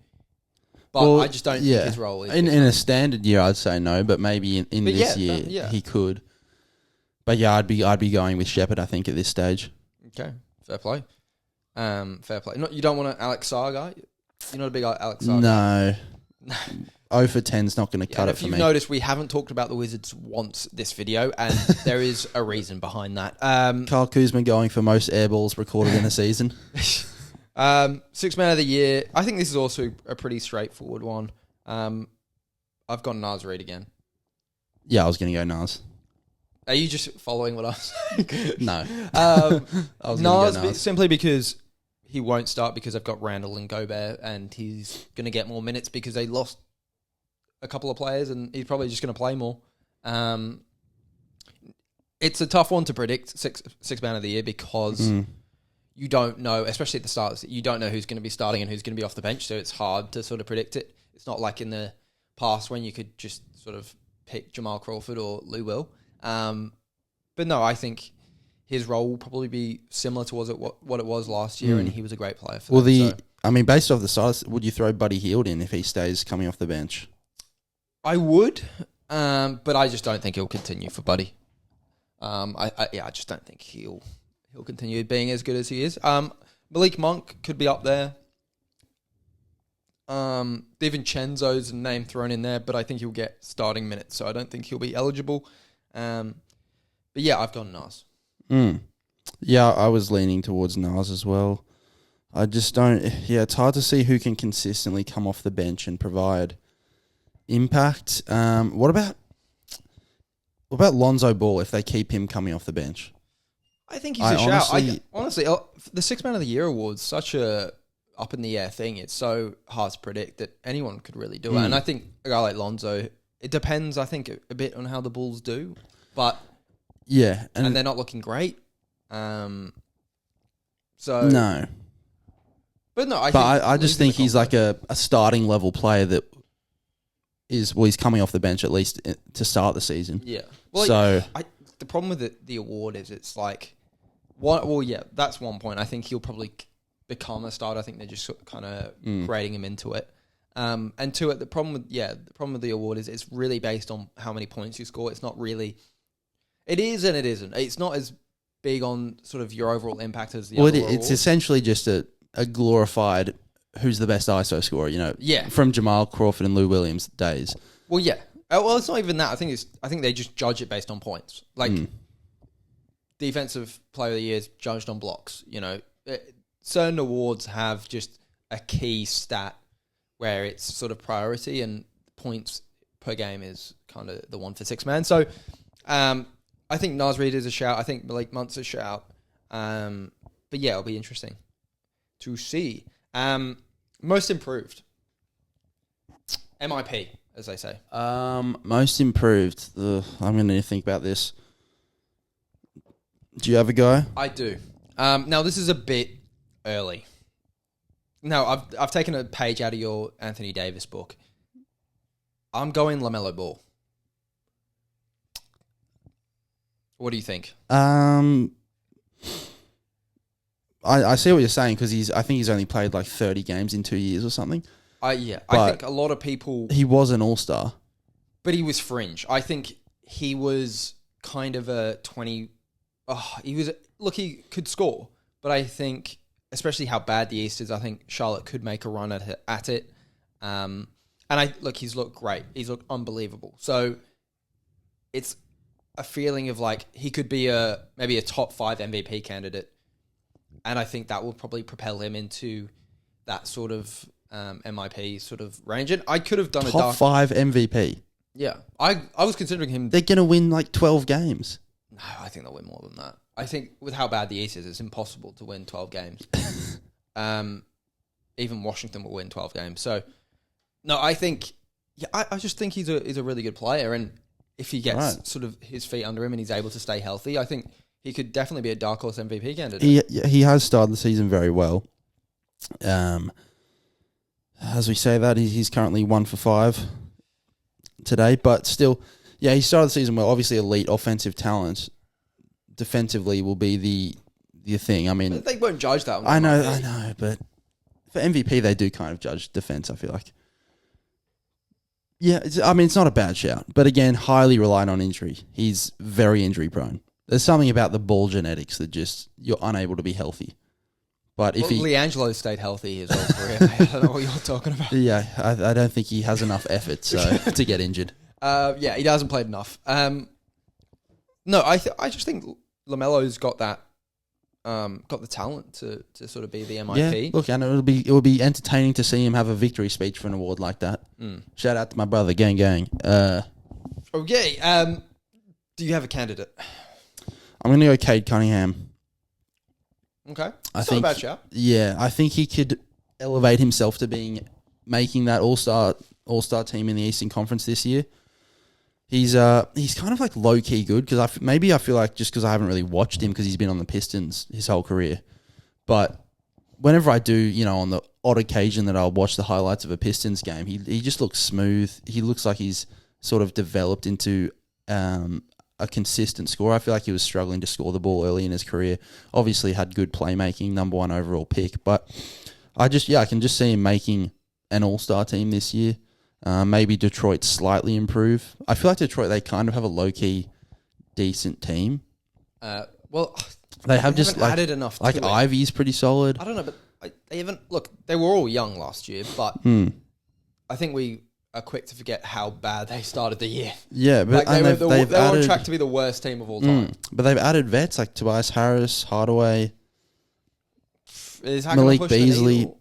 but I just don't think his role is... In a standard year, I'd say no, but maybe in this year, he could. But yeah, I'd be going with Shepherd, I think, at this stage. Okay, fair play. Fair play. You don't want an Alex Sarr guy? You're not a big Alex Sarr guy? No. 0 for 10's not going to cut it for me. If you've noticed, we haven't talked about the Wizards once this video, and there is a reason behind that. Kyle Kuzma going for most air balls recorded in a season. Sixth man of the year. I think this is also a pretty straightforward one. I've gone Naz Reid again. Yeah, I was going to go Naz. Are you just following what I was saying? No. I was Naz, go Naz simply because he won't start because I've got Randall and Gobert, and he's going to get more minutes because they lost a couple of players, and he's probably just going to play more. It's a tough one to predict, sixth man of the year, because you don't know, especially at the start, you don't know who's going to be starting and who's going to be off the bench, so it's hard to sort of predict it. It's not like in the past when you could just sort of pick Jamal Crawford or Lou Will. But no, I think his role will probably be similar to what it was last year, and he was a great player for well, them. Based off the size, would you throw Buddy Hield in if he stays coming off the bench? I would, but I just don't think he'll continue for Buddy. I just don't think he'll continue being as good as he is. Malik Monk could be up there. DiVincenzo's a name thrown in there, but I think he'll get starting minutes, so I don't think he'll be eligible. But yeah, I've gone Nas. Yeah, I was leaning towards Nas as well. I just don't... Yeah, it's hard to see who can consistently come off the bench and provide impact. What about Lonzo Ball if they keep him coming off the bench? I think he's a shout. Honestly, the Six Man of the Year award's such a up in the air thing. It's so hard to predict that anyone could really do it. And I think a guy like Lonzo, it depends, I think, a bit on how the Bulls do. But yeah, and they're not looking great. So no. But no, I just think he's like a starting level player that is, well, he's coming off the bench at least to start the season. Yeah. Well, so the problem with the award is it's like, well, yeah, that's one point. I think he'll probably become a starter. I think they're just kind of grading him into it. And two, the problem with the award is it's really based on how many points you score. It's not really. It is and it isn't. It's not as big on sort of your overall impact as the other awards. It's essentially just a glorified who's the best ISO scorer, from Jamal Crawford and Lou Williams days. Well, yeah. Well, it's not even that. I think they just judge it based on points. Like defensive player of the year is judged on blocks. Certain awards have just a key stat where it's sort of priority, and points per game is kind of the one for six man. So, I think Naz Reid is a shout. I think Malik Monk's a shout. But yeah, it'll be interesting to see. Most improved. MIP, as they say. Most improved. I'm going to need to think about this. Do you have a guy? I do. Now, this is a bit early. No, I've taken a page out of your Anthony Davis book. I'm going LaMelo Ball. What do you think? I see what you're saying because I think he's only played like 30 games in 2 years or something. I think a lot of people... He was an all-star. But he was fringe. I think he was kind of a 20... he could score. But I think, especially how bad the East is, I think Charlotte could make a run at it. And he's looked great. He's looked unbelievable. So it's a feeling of like he could be maybe a top 5 MVP candidate. And I think that will probably propel him into that sort of MIP sort of range. And I could have done top 5 MVP. Yeah. I was considering him. They're going to win like 12 games. No, I think they'll win more than that. I think with how bad the East is, it's impossible to win 12 games. Even Washington will win 12 games. So, no, I think... Yeah, I just think he's a really good player. And if he gets sort of his feet under him and he's able to stay healthy, I think he could definitely be a dark horse MVP candidate. He has started the season very well. As we say that, he's currently 1 for 5 today. But still, yeah, he started the season well. Obviously, elite offensive talent. Defensively will be the thing. I mean, but they won't judge that. I know, but for MVP, they do kind of judge defense, I feel like. Yeah, it's not a bad shout. But again, highly reliant on injury. He's very injury prone. There's something about the ball genetics that just, you're unable to be healthy. But if LiAngelo stayed healthy his whole career. I don't know what you're talking about. Yeah, I don't think he has enough effort to get injured. Yeah, he hasn't played enough. No, I just think LaMelo's got that, got the talent to sort of be the MIP. Yeah, look, and it will be entertaining to see him have a victory speech for an award like that. Shout out to my brother, gang. Okay, do you have a candidate? I'm going to go Cade Cunningham. Okay, not a bad shout. Yeah, I think he could elevate himself to making that all-star team in the Eastern Conference this year. He's kind of like low-key good because I feel like just because I haven't really watched him because he's been on the Pistons his whole career. But whenever I do, on the odd occasion that I'll watch the highlights of a Pistons game, he just looks smooth. He looks like he's sort of developed into a a consistent scorer. I feel like he was struggling to score the ball early in his career. Obviously had good playmaking, number 1 overall pick. But I can just see him making an all-star team this year. Maybe Detroit slightly improve. I feel like Detroit, they kind of have a low-key decent team. They have just added enough. Like Ivy's pretty solid. I don't know, but they haven't. Look, they were all young last year, but I think we are quick to forget how bad they started the year. Yeah, but they were on track to be the worst team of all time. But they've added vets like Tobias Harris, Hardaway, Malik Beasley.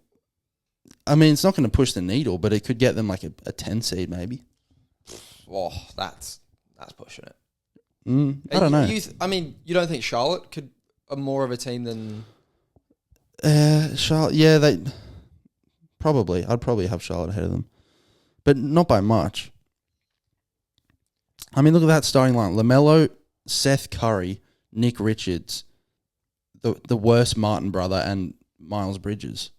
I mean, it's not going to push the needle, but it could get them like a 10 seed maybe. Oh, that's pushing it. I don't know. You don't think Charlotte could are more of a team than Charlotte? Yeah, they probably. I'd probably have Charlotte ahead of them, but not by much. I mean, look at that starting line: LaMelo, Seth Curry, Nick Richards, the worst Martin brother, and Miles Bridges.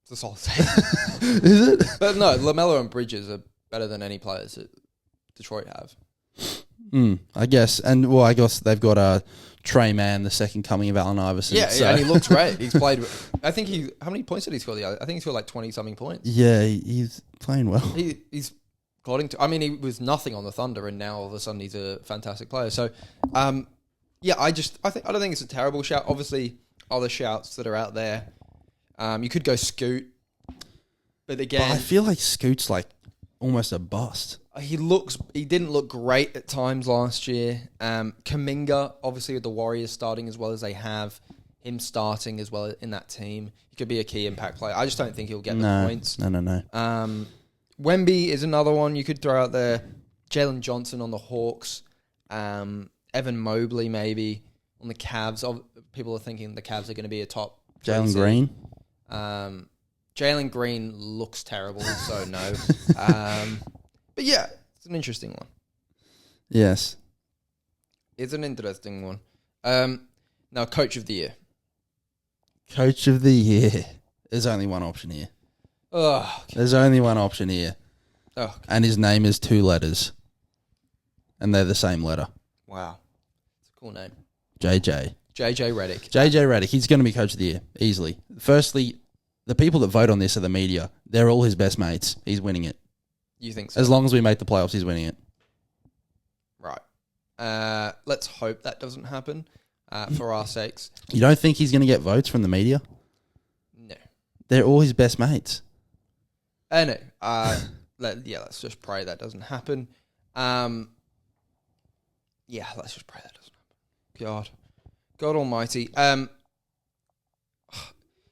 It's a solid team. Is it? But no, LaMelo and Bridges are better than any players that Detroit have. I guess. And, well, I guess they've got Trey Mann, the second coming of Allen Iverson. Yeah, and he looks great. He's played... I think how many points did he score? I think he scored like 20-something points. Yeah, he's playing well. He's according to... he was nothing on the Thunder, and now all of a sudden he's a fantastic player. So, I don't think it's a terrible shout. Obviously, other shouts that are out there. You could go Scoot. But again... I feel like Scoot's like almost a bust. He didn't look great at times last year. Kuminga, obviously with the Warriors starting as well as they have, him starting as well in that team, he could be a key impact player. I just don't think he'll get the points. No. Wemby is another one you could throw out there. Jalen Johnson on the Hawks. Evan Mobley maybe on the Cavs. People are thinking the Cavs are going to be a top. Jalen Green. Jalen Green looks terrible, so no. But yeah, it's an interesting one. Yes. It's an interesting one. Now, Coach of the Year. Coach of the Year. There's only one option here. Oh, okay. There's only one option here. Oh, okay. And his name is 2 letters. And they're the same letter. Wow. It's a cool name. JJ. JJ Redick. JJ Redick. He's going to be Coach of the Year, easily. Firstly, the people that vote on this are the media. They're all his best mates. He's winning it. You think so? As long as we make the playoffs, he's winning it. Right. Let's hope that doesn't happen for our sakes. You don't think he's going to get votes from the media? No. They're all his best mates. No. Let's just pray that doesn't happen. Let's just pray that doesn't happen. God almighty. I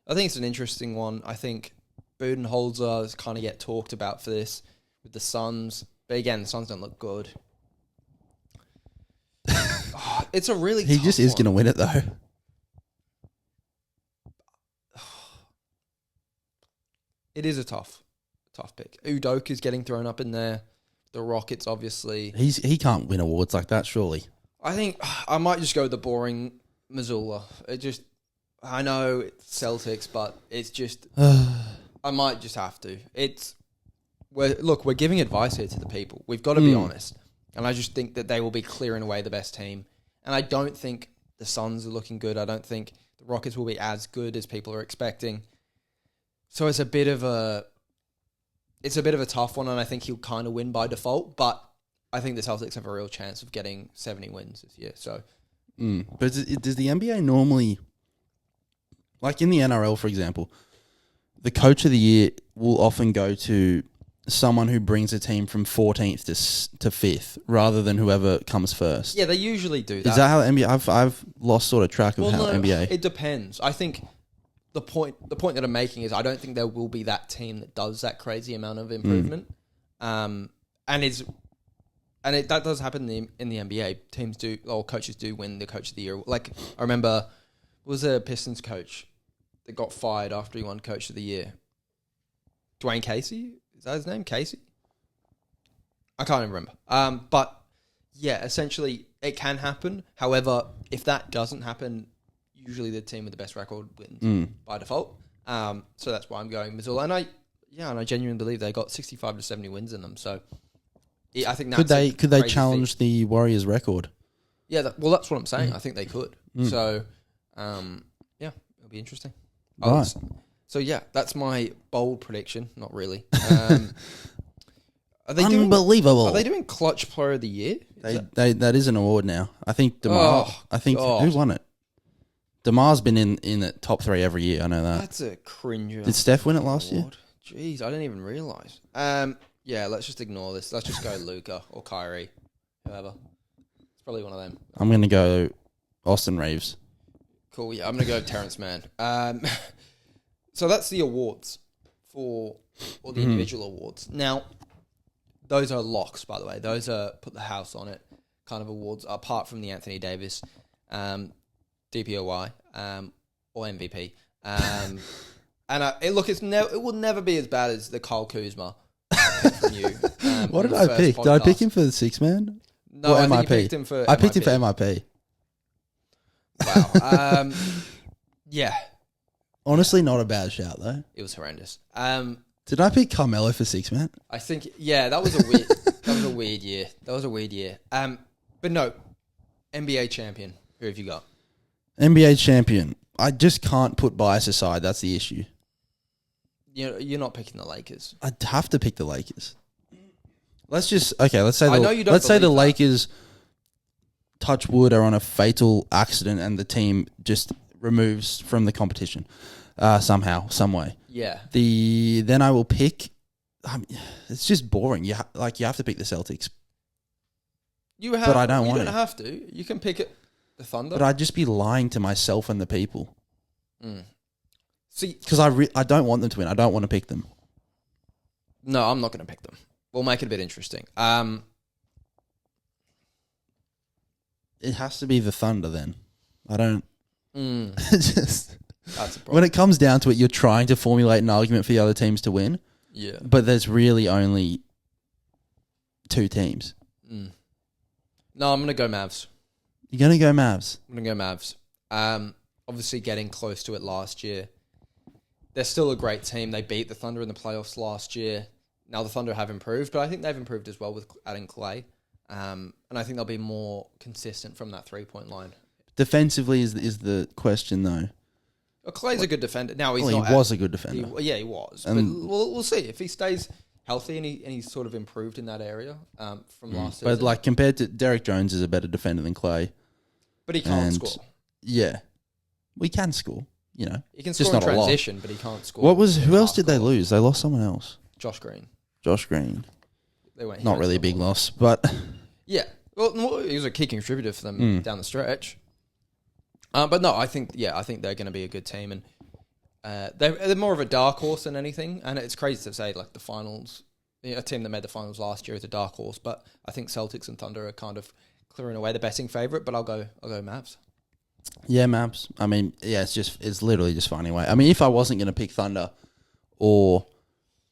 think it's an interesting one. I think Budenholzer is kind of get talked about for this with the Suns. But again, the Suns don't look good. It's a really He tough just is one. going to win it, though. It is a tough pick. Udoka is getting thrown up in there. The Rockets, obviously. He can't win awards like that, surely. I think I might just go with the boring Missoula. I know it's Celtics, but it's just... I might just have to. We're giving advice here to the people. We've got to be honest. And I just think that they will be clearing away the best team. And I don't think the Suns are looking good. I don't think the Rockets will be as good as people are expecting. So it's a bit of a tough one, and I think he'll kind of win by default. But I think the Celtics have a real chance of getting 70 wins this year. So, But does the NBA normally, like in the NRL, for example, the Coach of the Year will often go to someone who brings a team from 14th to 5th rather than whoever comes first? Yeah, they usually do that. Is that how the NBA... I've lost sort of track of how NBA... It depends. I think the point that I'm making is I don't think there will be that team that does that crazy amount of improvement. That does happen in the NBA. Teams do, or coaches do win the Coach of the Year. Like, I remember, was a Pistons coach that got fired after he won Coach of the Year? Dwayne Casey? Is that his name? Casey? I can't remember. But yeah, essentially it can happen. However, if that doesn't happen, usually the team with the best record wins by default. So that's why I'm going Missoula. And I genuinely believe they got 65 to 70 wins in them. So I think that's could they crazy challenge feat. the Warriors record? Yeah, that's what I'm saying. I think they could. So, yeah, it'll be interesting. Right. So yeah, that's my bold prediction. Not really. Unbelievable. Are they doing Clutch Player of the Year? That is an award now. I think DeMar. Who won it? DeMar's been in the top 3 every year. I know that. That's a cringer. Did Steph win it last year? Jeez, I didn't even realise. Yeah, let's just ignore this. Let's just go Luka or Kyrie, whoever. It's probably one of them. I'm gonna go Austin Reeves. Cool. Yeah, I'm gonna go Terrence Mann. So that's the awards or the individual awards. Now, those are locks, by the way. Those are put the house on it kind of awards, apart from the Anthony Davis, DPOY, or MVP. And it will never be as bad as the Kyle Kuzma pick from you. What did I pick? Podcast. Did I pick him for the 6 man? No, I MIP? think you picked him for I picked him for MIP. Wow. Yeah. Honestly, not a bad shout, though. It was horrendous. Did I pick Carmelo for 6 man? I think, yeah, that was a weird year. That was a weird year. But no, NBA champion. Who have you got? NBA champion. I just can't put bias aside. That's the issue. You're not picking the Lakers. I'd have to pick the Lakers. Let's say the that. Lakers, touch wood, are on a fatal accident and the team just removes from the competition somehow, some way. Yeah. Then I will pick. It's just boring. You have to pick the Celtics. But I don't want it. You don't have to. You can pick it. The Thunder. But I'd just be lying to myself and the people. See, because I don't want them to win. I don't want to pick them. No, I'm not going to pick them. We'll make it a bit interesting. It has to be the Thunder then. I don't. That's a problem. When it comes down to it, you're trying to formulate an argument for the other teams to win. Yeah. But there's really only 2 teams. No, I'm going to go Mavs. You're going to go Mavs? I'm going to go Mavs. Obviously getting close to it last year. They're still a great team. They beat the Thunder in the playoffs last year. Now the Thunder have improved, but I think they've improved as well with adding Clay. And I think they'll be more consistent from that 3-point line. Defensively is the question, though. Well, Clay's a good defender. Now he's he not. Was a good defender. He was. But we'll see if he stays healthy and he's sort of improved in that area from last season. But compared to Derek Jones, is a better defender than Clay. But he can't score. Yeah, we can score. He can score in transition, but he can't score. Who else did they lose? They lost someone else. Josh Green. They went not really a big loss, but yeah. Well, he was a key contributor for them down the stretch. But no, I think they're going to be a good team, and they're more of a dark horse than anything. And it's crazy to say the finals, a team that made the finals last year is a dark horse. But I think Celtics and Thunder are kind of clearing away the betting favorite. But I'll go Mavs. Yeah, Mavs. I mean, yeah, it's literally just finding a way. I mean, if I wasn't going to pick Thunder or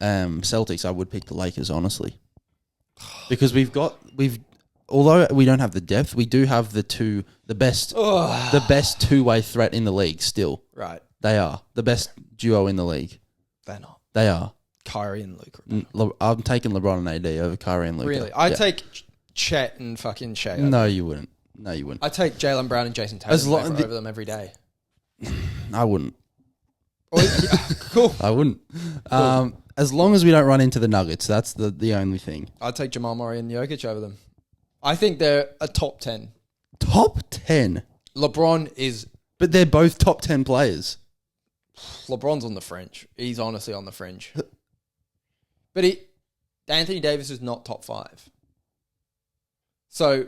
Celtics, I would pick the Lakers, honestly, because although we don't have the depth, we do have the best two-way threat in the league still. Right. They are the best duo in the league. They're not. They are. Kyrie and Luka. I'm taking LeBron and AD over Kyrie and Luka. Really? I'd take Chet and fucking Shea. No, you wouldn't. I take Jaylen Brown and Jason Tatum over them every day. I wouldn't. Cool. I wouldn't. Cool. As long as we don't run into the Nuggets, that's the only thing. I'd take Jamal Murray and Jokic over them. I think they're a top 10. Top 10? LeBron is... But they're both top 10 players. LeBron's on the fringe. He's honestly on the fringe. But Anthony Davis is not top 5. So...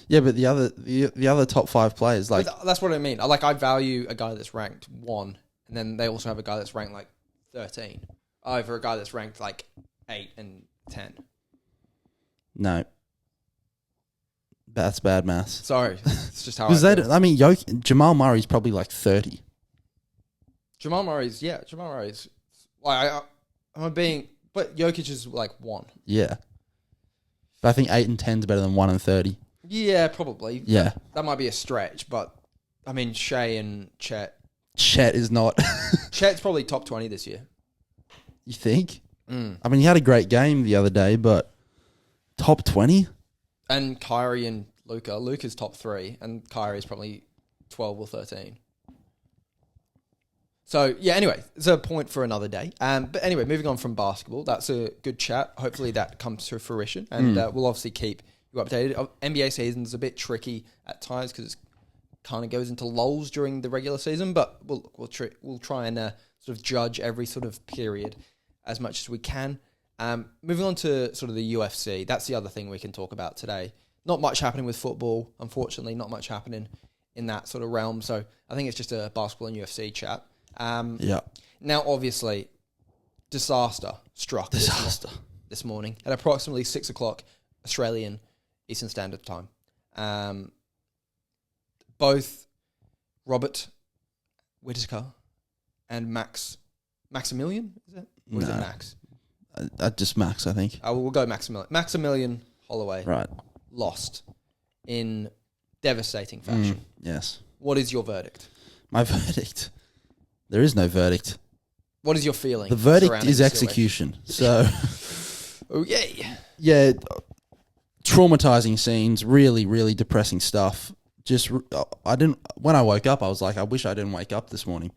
Yeah, but the other top 5 players, that's what I mean. I value a guy that's ranked 1, and then they also have a guy that's ranked 13 over a guy that's ranked 8 and 10. No. That's bad maths. Sorry. It's just how I feel. Jamal Murray's probably 30. Jamal Murray's... But Jokic is 1. Yeah. But I think 8 and 10 is better than 1 and 30. Yeah, probably. Yeah. That might be a stretch, but I mean, Shea and Chet. Chet is not. Chet's probably top 20 this year. You think? I mean, he had a great game the other day, but top 20. And Kyrie and Luka. Luka's top 3, and Kyrie's probably 12 or 13. So, yeah, anyway, it's a point for another day. But anyway, moving on from basketball, that's a good chat. Hopefully that comes to fruition, and we'll obviously keep you updated. NBA season's a bit tricky at times because it kind of goes into lulls during the regular season, but we'll try and sort of judge every sort of period as much as we can. Moving on to sort of the UFC, that's the other thing we can talk about today. Not much happening with football, unfortunately, not much happening in that sort of realm. So I think it's just a basketball and UFC chat. Now, obviously, disaster struck this morning at approximately 6 o'clock Australian Eastern Standard Time. Both Robert Whittaker and Maximilian, is it? Or is it Max? Just Max, I think. We'll go Maximilian. Maximilian Holloway Right. lost in devastating fashion. Yes. What is your verdict? My verdict? There is no verdict. What is your feeling? The verdict is execution. So, okay. Yeah, traumatizing scenes, really, really depressing stuff. Just, when I woke up, I was like, I wish I didn't wake up this morning.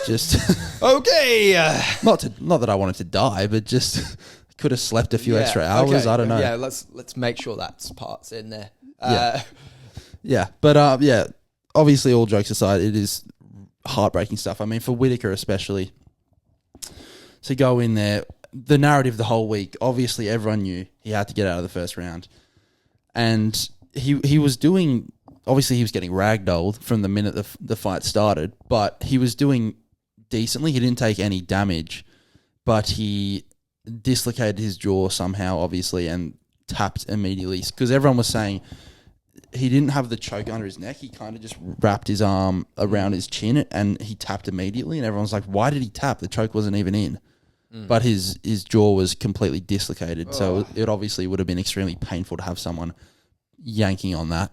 Just okay. Not that I wanted to die, but just could have slept a few extra hours. Okay. I don't know. Yeah, let's make sure that's parts in there. Yeah, but yeah. Obviously, all jokes aside, it is heartbreaking stuff. I mean, for Whittaker especially, to go in there, the narrative the whole week. Obviously, everyone knew he had to get out of the first round, and he was doing. Obviously, he was getting ragdolled from the minute the fight started, but he was doing decently. He didn't take any damage, but he dislocated his jaw somehow, obviously, and tapped immediately. Because everyone was saying he didn't have the choke under his neck. He kind of just wrapped his arm around his chin, and he tapped immediately. And everyone's like, why did he tap? The choke wasn't even in. But his jaw was completely dislocated. So it obviously would have been extremely painful to have someone yanking on that.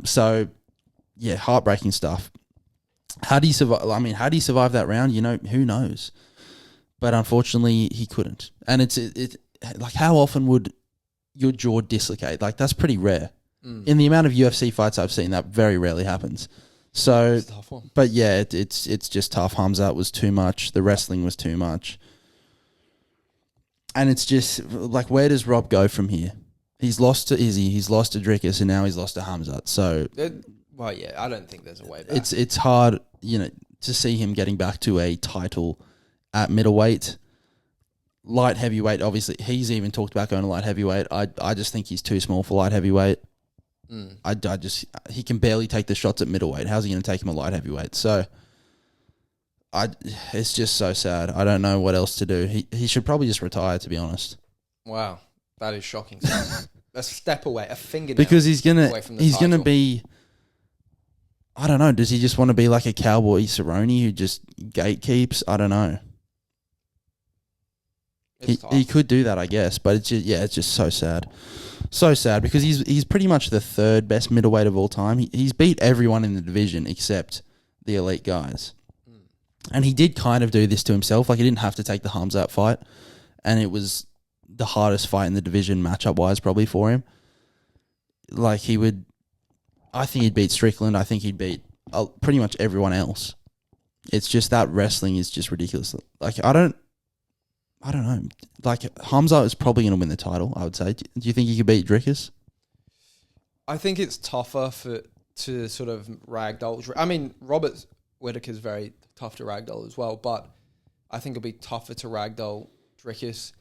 So, yeah, heartbreaking stuff. How do you survive? I mean, how do you survive that round? You know, who knows? But unfortunately, he couldn't. And it's like, how often would your jaw dislocate? Like, that's pretty rare. In the amount of UFC fights I've seen, that very rarely happens. So, It's a tough one. but yeah, it's just tough. Hamzat was too much. The wrestling was too much. And it's just, like, where does Rob go from here? He's lost to Izzy, he's lost to Drickus, and now he's lost to Hamzat. So, Well, yeah, I don't think there's a way back. it's hard, to see him getting back to a title at middleweight. Light heavyweight, obviously, he's even talked about going to light heavyweight. I just think he's too small for light heavyweight. He can barely take the shots at middleweight. How's he going to take him at light heavyweight? So, it's just so sad. I don't know what else to do. He should probably just retire, to be honest. Wow, that is shocking. A step away, a fingernail. Because he's gonna title. be. I don't know. Does he just want to be like a cowboy Cerrone who just gatekeeps? I don't know. He could do that, I guess, but it's just so sad. So sad because he's pretty much the third best middleweight of all time. He's beat everyone in the division except the elite guys. And he did kind of do this to himself. Like, he didn't have to take the Hamzat fight, and it was the hardest fight in the division matchup-wise probably for him. Like, I think he'd beat Strickland. I think he'd beat pretty much everyone else. It's just that wrestling is just ridiculous. Like, I don't know. Like, Hamzat is probably going to win the title, I would say. Do you think he could beat Drickus? I think it's tougher to sort of ragdoll. I mean, Robert Whittaker's very tough to ragdoll as well, but I think it'll be tougher to ragdoll Drickus.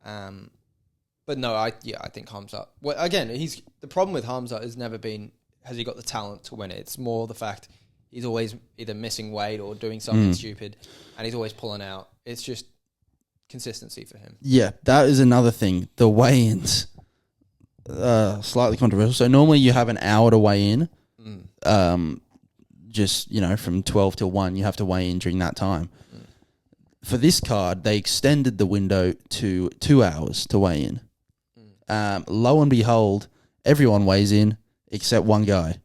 But no, I think Hamzat. Well, again, the problem with Hamzat has never been has he got the talent to win it. It's more the fact he's always either missing weight or doing something stupid, and he's always pulling out. It's just consistency for him. Yeah, that is another thing. The weigh-ins, slightly controversial. So normally you have an hour to weigh in. Just, from 12 till 1, you have to weigh in during that time. For this card, they extended the window to 2 hours to weigh in. Lo and behold, everyone weighs in except one guy.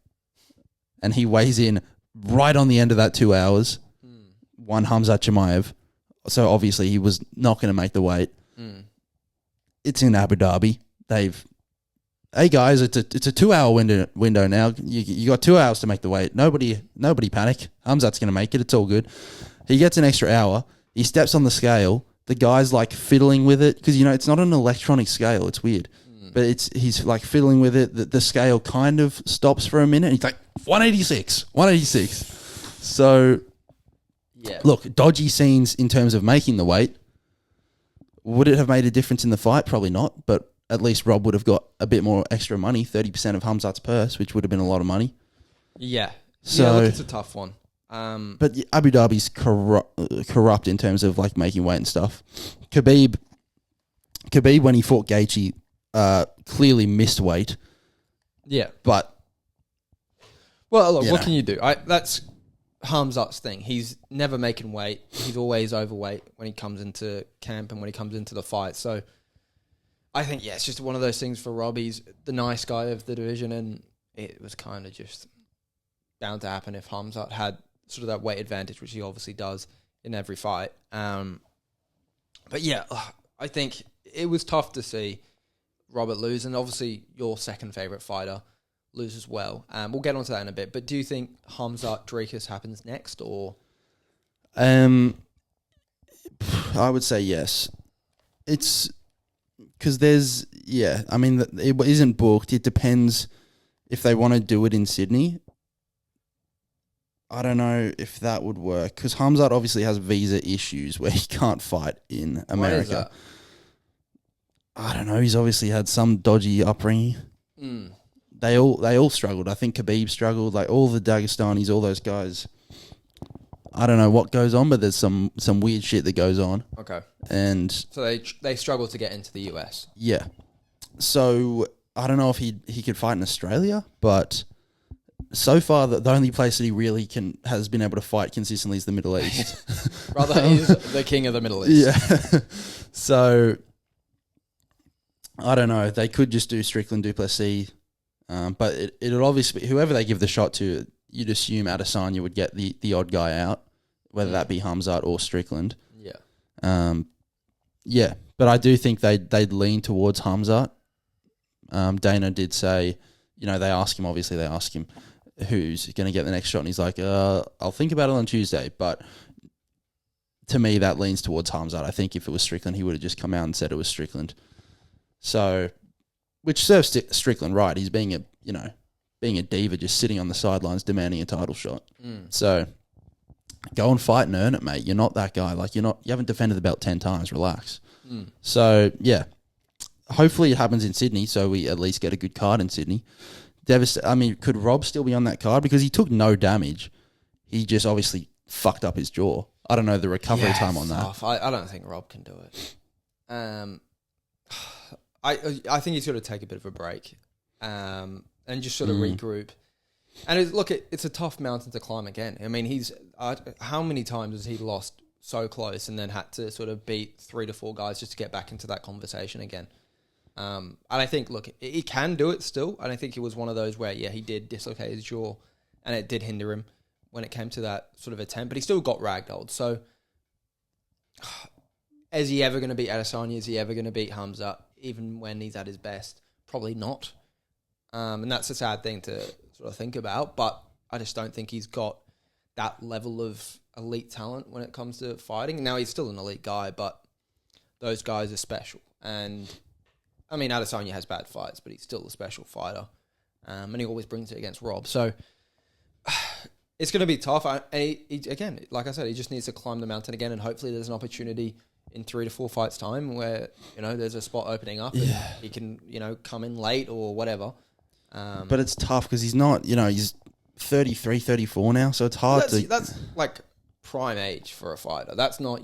And he weighs in right on the end of that 2 hours. One Hamzat Chimaev. So obviously he was not going to make the weight. It's in Abu Dhabi. hey guys, it's a 2-hour window now. You got 2 hours to make the weight. Nobody panic. Hamzat's going to make it. It's all good. He gets an extra hour. He steps on the scale. The guy's like fiddling with it because it's not an electronic scale. It's weird, but he's like fiddling with it. The scale kind of stops for a minute. He's like 186. So yeah, look, dodgy scenes in terms of making the weight. Would it have made a difference in the fight? Probably not, but at least Rob would have got a bit more extra money, 30% of Hamzat's purse, which would have been a lot of money. Yeah. So look, it's a tough one. But Abu Dhabi's corrupt in terms of like making weight and stuff. Khabib, when he fought Gaethje, clearly missed weight. Yeah. But well, look, what can you do? That's Hamzat's thing. He's never making weight. He's always overweight when he comes into camp and when he comes into the fight. So I think, it's just one of those things for Rob. He's the nice guy of the division, and it was kind of just bound to happen if Hamzat had sort of that weight advantage, which he obviously does in every fight. But yeah, I think it was tough to see Robert lose, and obviously your second favourite fighter lose as well. We'll get onto that in a bit, but do you think Hamzat Dricus happens next, or? I would say yes. It's because there's, I mean, it isn't booked. It depends if they want to do it in Sydney. I don't know if that would work because Hamzat obviously has visa issues where he can't fight in America. Why is that? I don't know. He's obviously had some dodgy upbringing. They all struggled. I think Khabib struggled. Like all the Dagestanis, all those guys. I don't know what goes on, but there's some weird shit that goes on. Okay. And so they struggle to get into the US. Yeah. So I don't know if he could fight in Australia, but so far the only place that he really has been able to fight consistently is the Middle East. Brother is the king of the Middle East. Yeah. So I don't know. They could just do Strickland Duplessis, but it'll obviously be whoever they give the shot to. You'd assume Adesanya would get the odd guy out, whether that be Hamzat or Strickland. Yeah. Yeah, but I do think they'd lean towards Hamzat. Dana did say, they ask him who's going to get the next shot, and he's like, I'll think about it on Tuesday. But to me, that leans towards Hamzat. I think if it was Strickland, he would have just come out and said it was Strickland. So, which serves Strickland right. He's being a diva, just sitting on the sidelines demanding a title shot. So, go and fight and earn it, mate. You're not that guy. Like you haven't defended the belt 10 times. Relax. So yeah, hopefully it happens in Sydney, so we at least get a good card in Sydney. I mean, could Rob still be on that card because he took no damage? He just obviously fucked up his jaw. I don't know the recovery time on that. I don't think Rob can do it. I think he's got to take a bit of a break, and just sort of regroup. And it's a tough mountain to climb again. I mean, how many times has he lost so close and then had to sort of beat 3 to 4 guys just to get back into that conversation again? And I think, he can do it still. And I think it was one of those where, he did dislocate his jaw and it did hinder him when it came to that sort of attempt. But he still got ragdolled. So, is he ever going to beat Adesanya? Is he ever going to beat Hamzat? Even when he's at his best? Probably not. And that's a sad thing to sort of think about. But I just don't think he's got that level of elite talent when it comes to fighting. Now, he's still an elite guy, but those guys are special. And, I mean, Adesanya has bad fights, but he's still a special fighter. And he always brings it against Rob. So, it's going to be tough. Again, like I said, he just needs to climb the mountain again, and hopefully there's an opportunity in 3 to 4 fights' time where, there's a spot opening up and he can, come in late or whatever. But it's tough because he's not, he's 33, 34 now, so it's hard That's like prime age for a fighter. That's not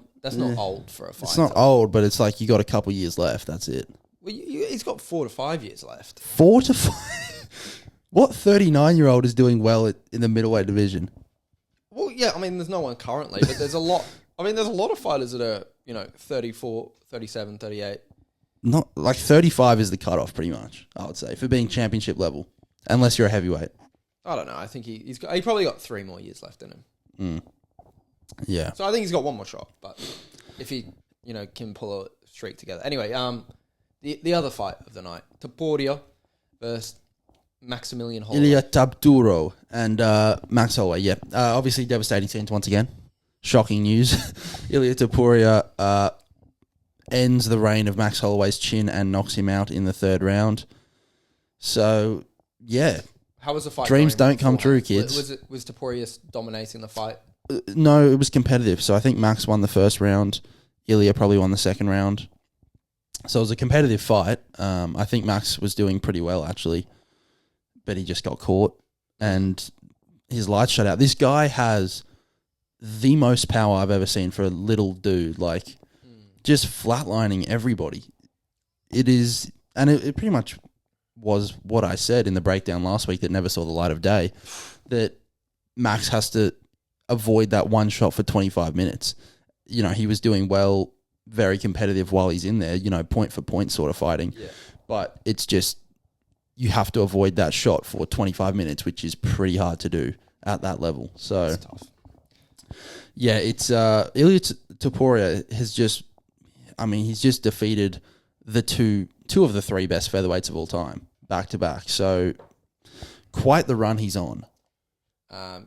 old for a fighter. It's not old, but it's like you got a couple years left. That's it. Well, he's got 4 to 5 years left. 4 to 5? What 39-year-old is doing well in the middleweight division? Well, yeah, I mean, there's no one currently, but there's a lot. I mean, there's a lot of fighters that are, 34, 37, 38. Not like 35 is the cutoff, pretty much, I would say, for being championship level, unless you're a heavyweight. I don't know. I think he probably got 3 more years left in him. Yeah. So I think he's got one more shot, but if he, can pull a streak together. Anyway, The other fight of the night, Topuria versus Maximilian Holloway. Ilya Tabduro and Max Holloway, yeah. Obviously, devastating scenes once again. Shocking news. Ilya Topuria ends the reign of Max Holloway's chin and knocks him out in the third round. So, yeah. How was the fight? Dreams don't come true, kids. Was Topuria dominating the fight? No, it was competitive. So I think Max won the first round. Ilya probably won the second round. So it was a competitive fight. I think Max was doing pretty well, actually. But he just got caught. And his lights shut out. This guy has the most power I've ever seen for a little dude. Like, just flatlining everybody. It is... And it pretty much was what I said in the breakdown last week that never saw the light of day. That Max has to avoid that one shot for 25 minutes. You know, he was doing well, very competitive while he's in there, you know, point for point sort of fighting. Yeah. But it's just, you have to avoid that shot for 25 minutes, which is pretty hard to do at that level. So, that's tough. Yeah, it's Ilya Topuria has just, I mean, he's just defeated the two of the three best featherweights of all time, back to back. So, quite the run he's on.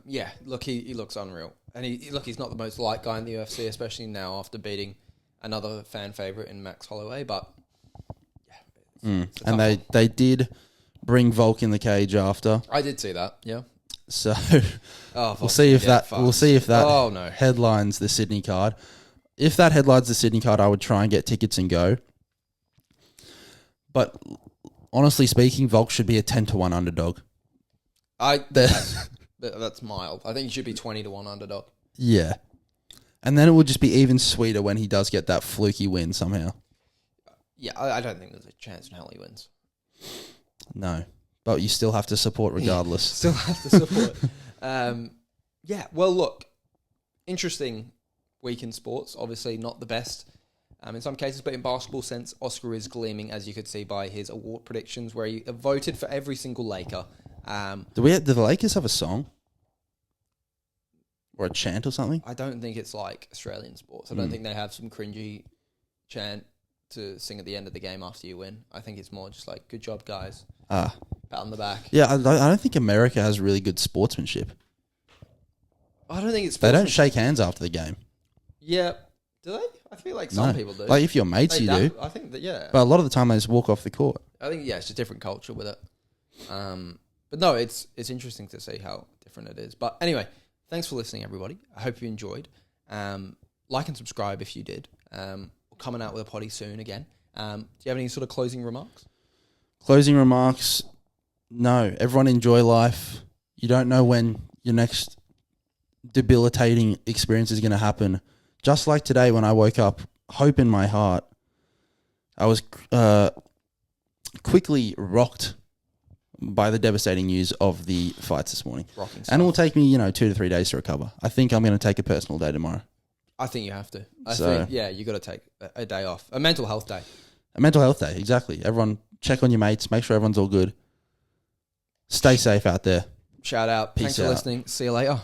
Yeah, look, he looks unreal. And he's not the most liked guy in the UFC, especially now after beating another fan favorite in Max Holloway. But yeah, and they did bring Volk in the cage after. I did see that. Yeah. So we'll see if that headlines the Sydney card. If that headlines the Sydney card, I would try and get tickets and go. But honestly speaking, Volk should be a 10-1 underdog. That's mild. I think he should be 20-1 underdog. Yeah. And then it would just be even sweeter when he does get that fluky win somehow. Yeah, I don't think there's a chance in hell he wins. No. But you still have to support regardless. Still have to support. Yeah, well, look. Interesting week in sports. Obviously not the best in some cases, but in basketball sense, Oscar is gleaming, as you could see by his award predictions, where he voted for every single Laker. Do the Lakers have a song? Or a chant or something? I don't think it's like Australian sports. I don't think they have some cringy chant to sing at the end of the game after you win. I think it's more just like, good job, guys. Pat on the back. Yeah, I don't think America has really good sportsmanship. I don't think it's... They don't shake hands after the game. Yeah. Do they? I feel like some people do. Like, if you're mates, you do. I think that, yeah. But a lot of the time, they just walk off the court. I think, yeah, it's just a different culture with it. But no, it's interesting to see how different it is. But anyway, thanks for listening, everybody. I hope you enjoyed. Like and subscribe if you did. We're coming out with a potty soon again. Do you have any sort of closing remarks? Closing remarks? No. Everyone enjoy life. You don't know when your next debilitating experience is going to happen. Just like today when I woke up, hope in my heart, I was quickly rocked by the devastating news of the fights this morning. And it will take me, 2 to 3 days to recover. I think I'm going to take a personal day tomorrow. I think you have to. I think, you got to take a day off. A mental health day. A mental health day, exactly. Everyone, check on your mates. Make sure everyone's all good. Stay safe out there. Shout out. Peace Thanks for listening. See you later.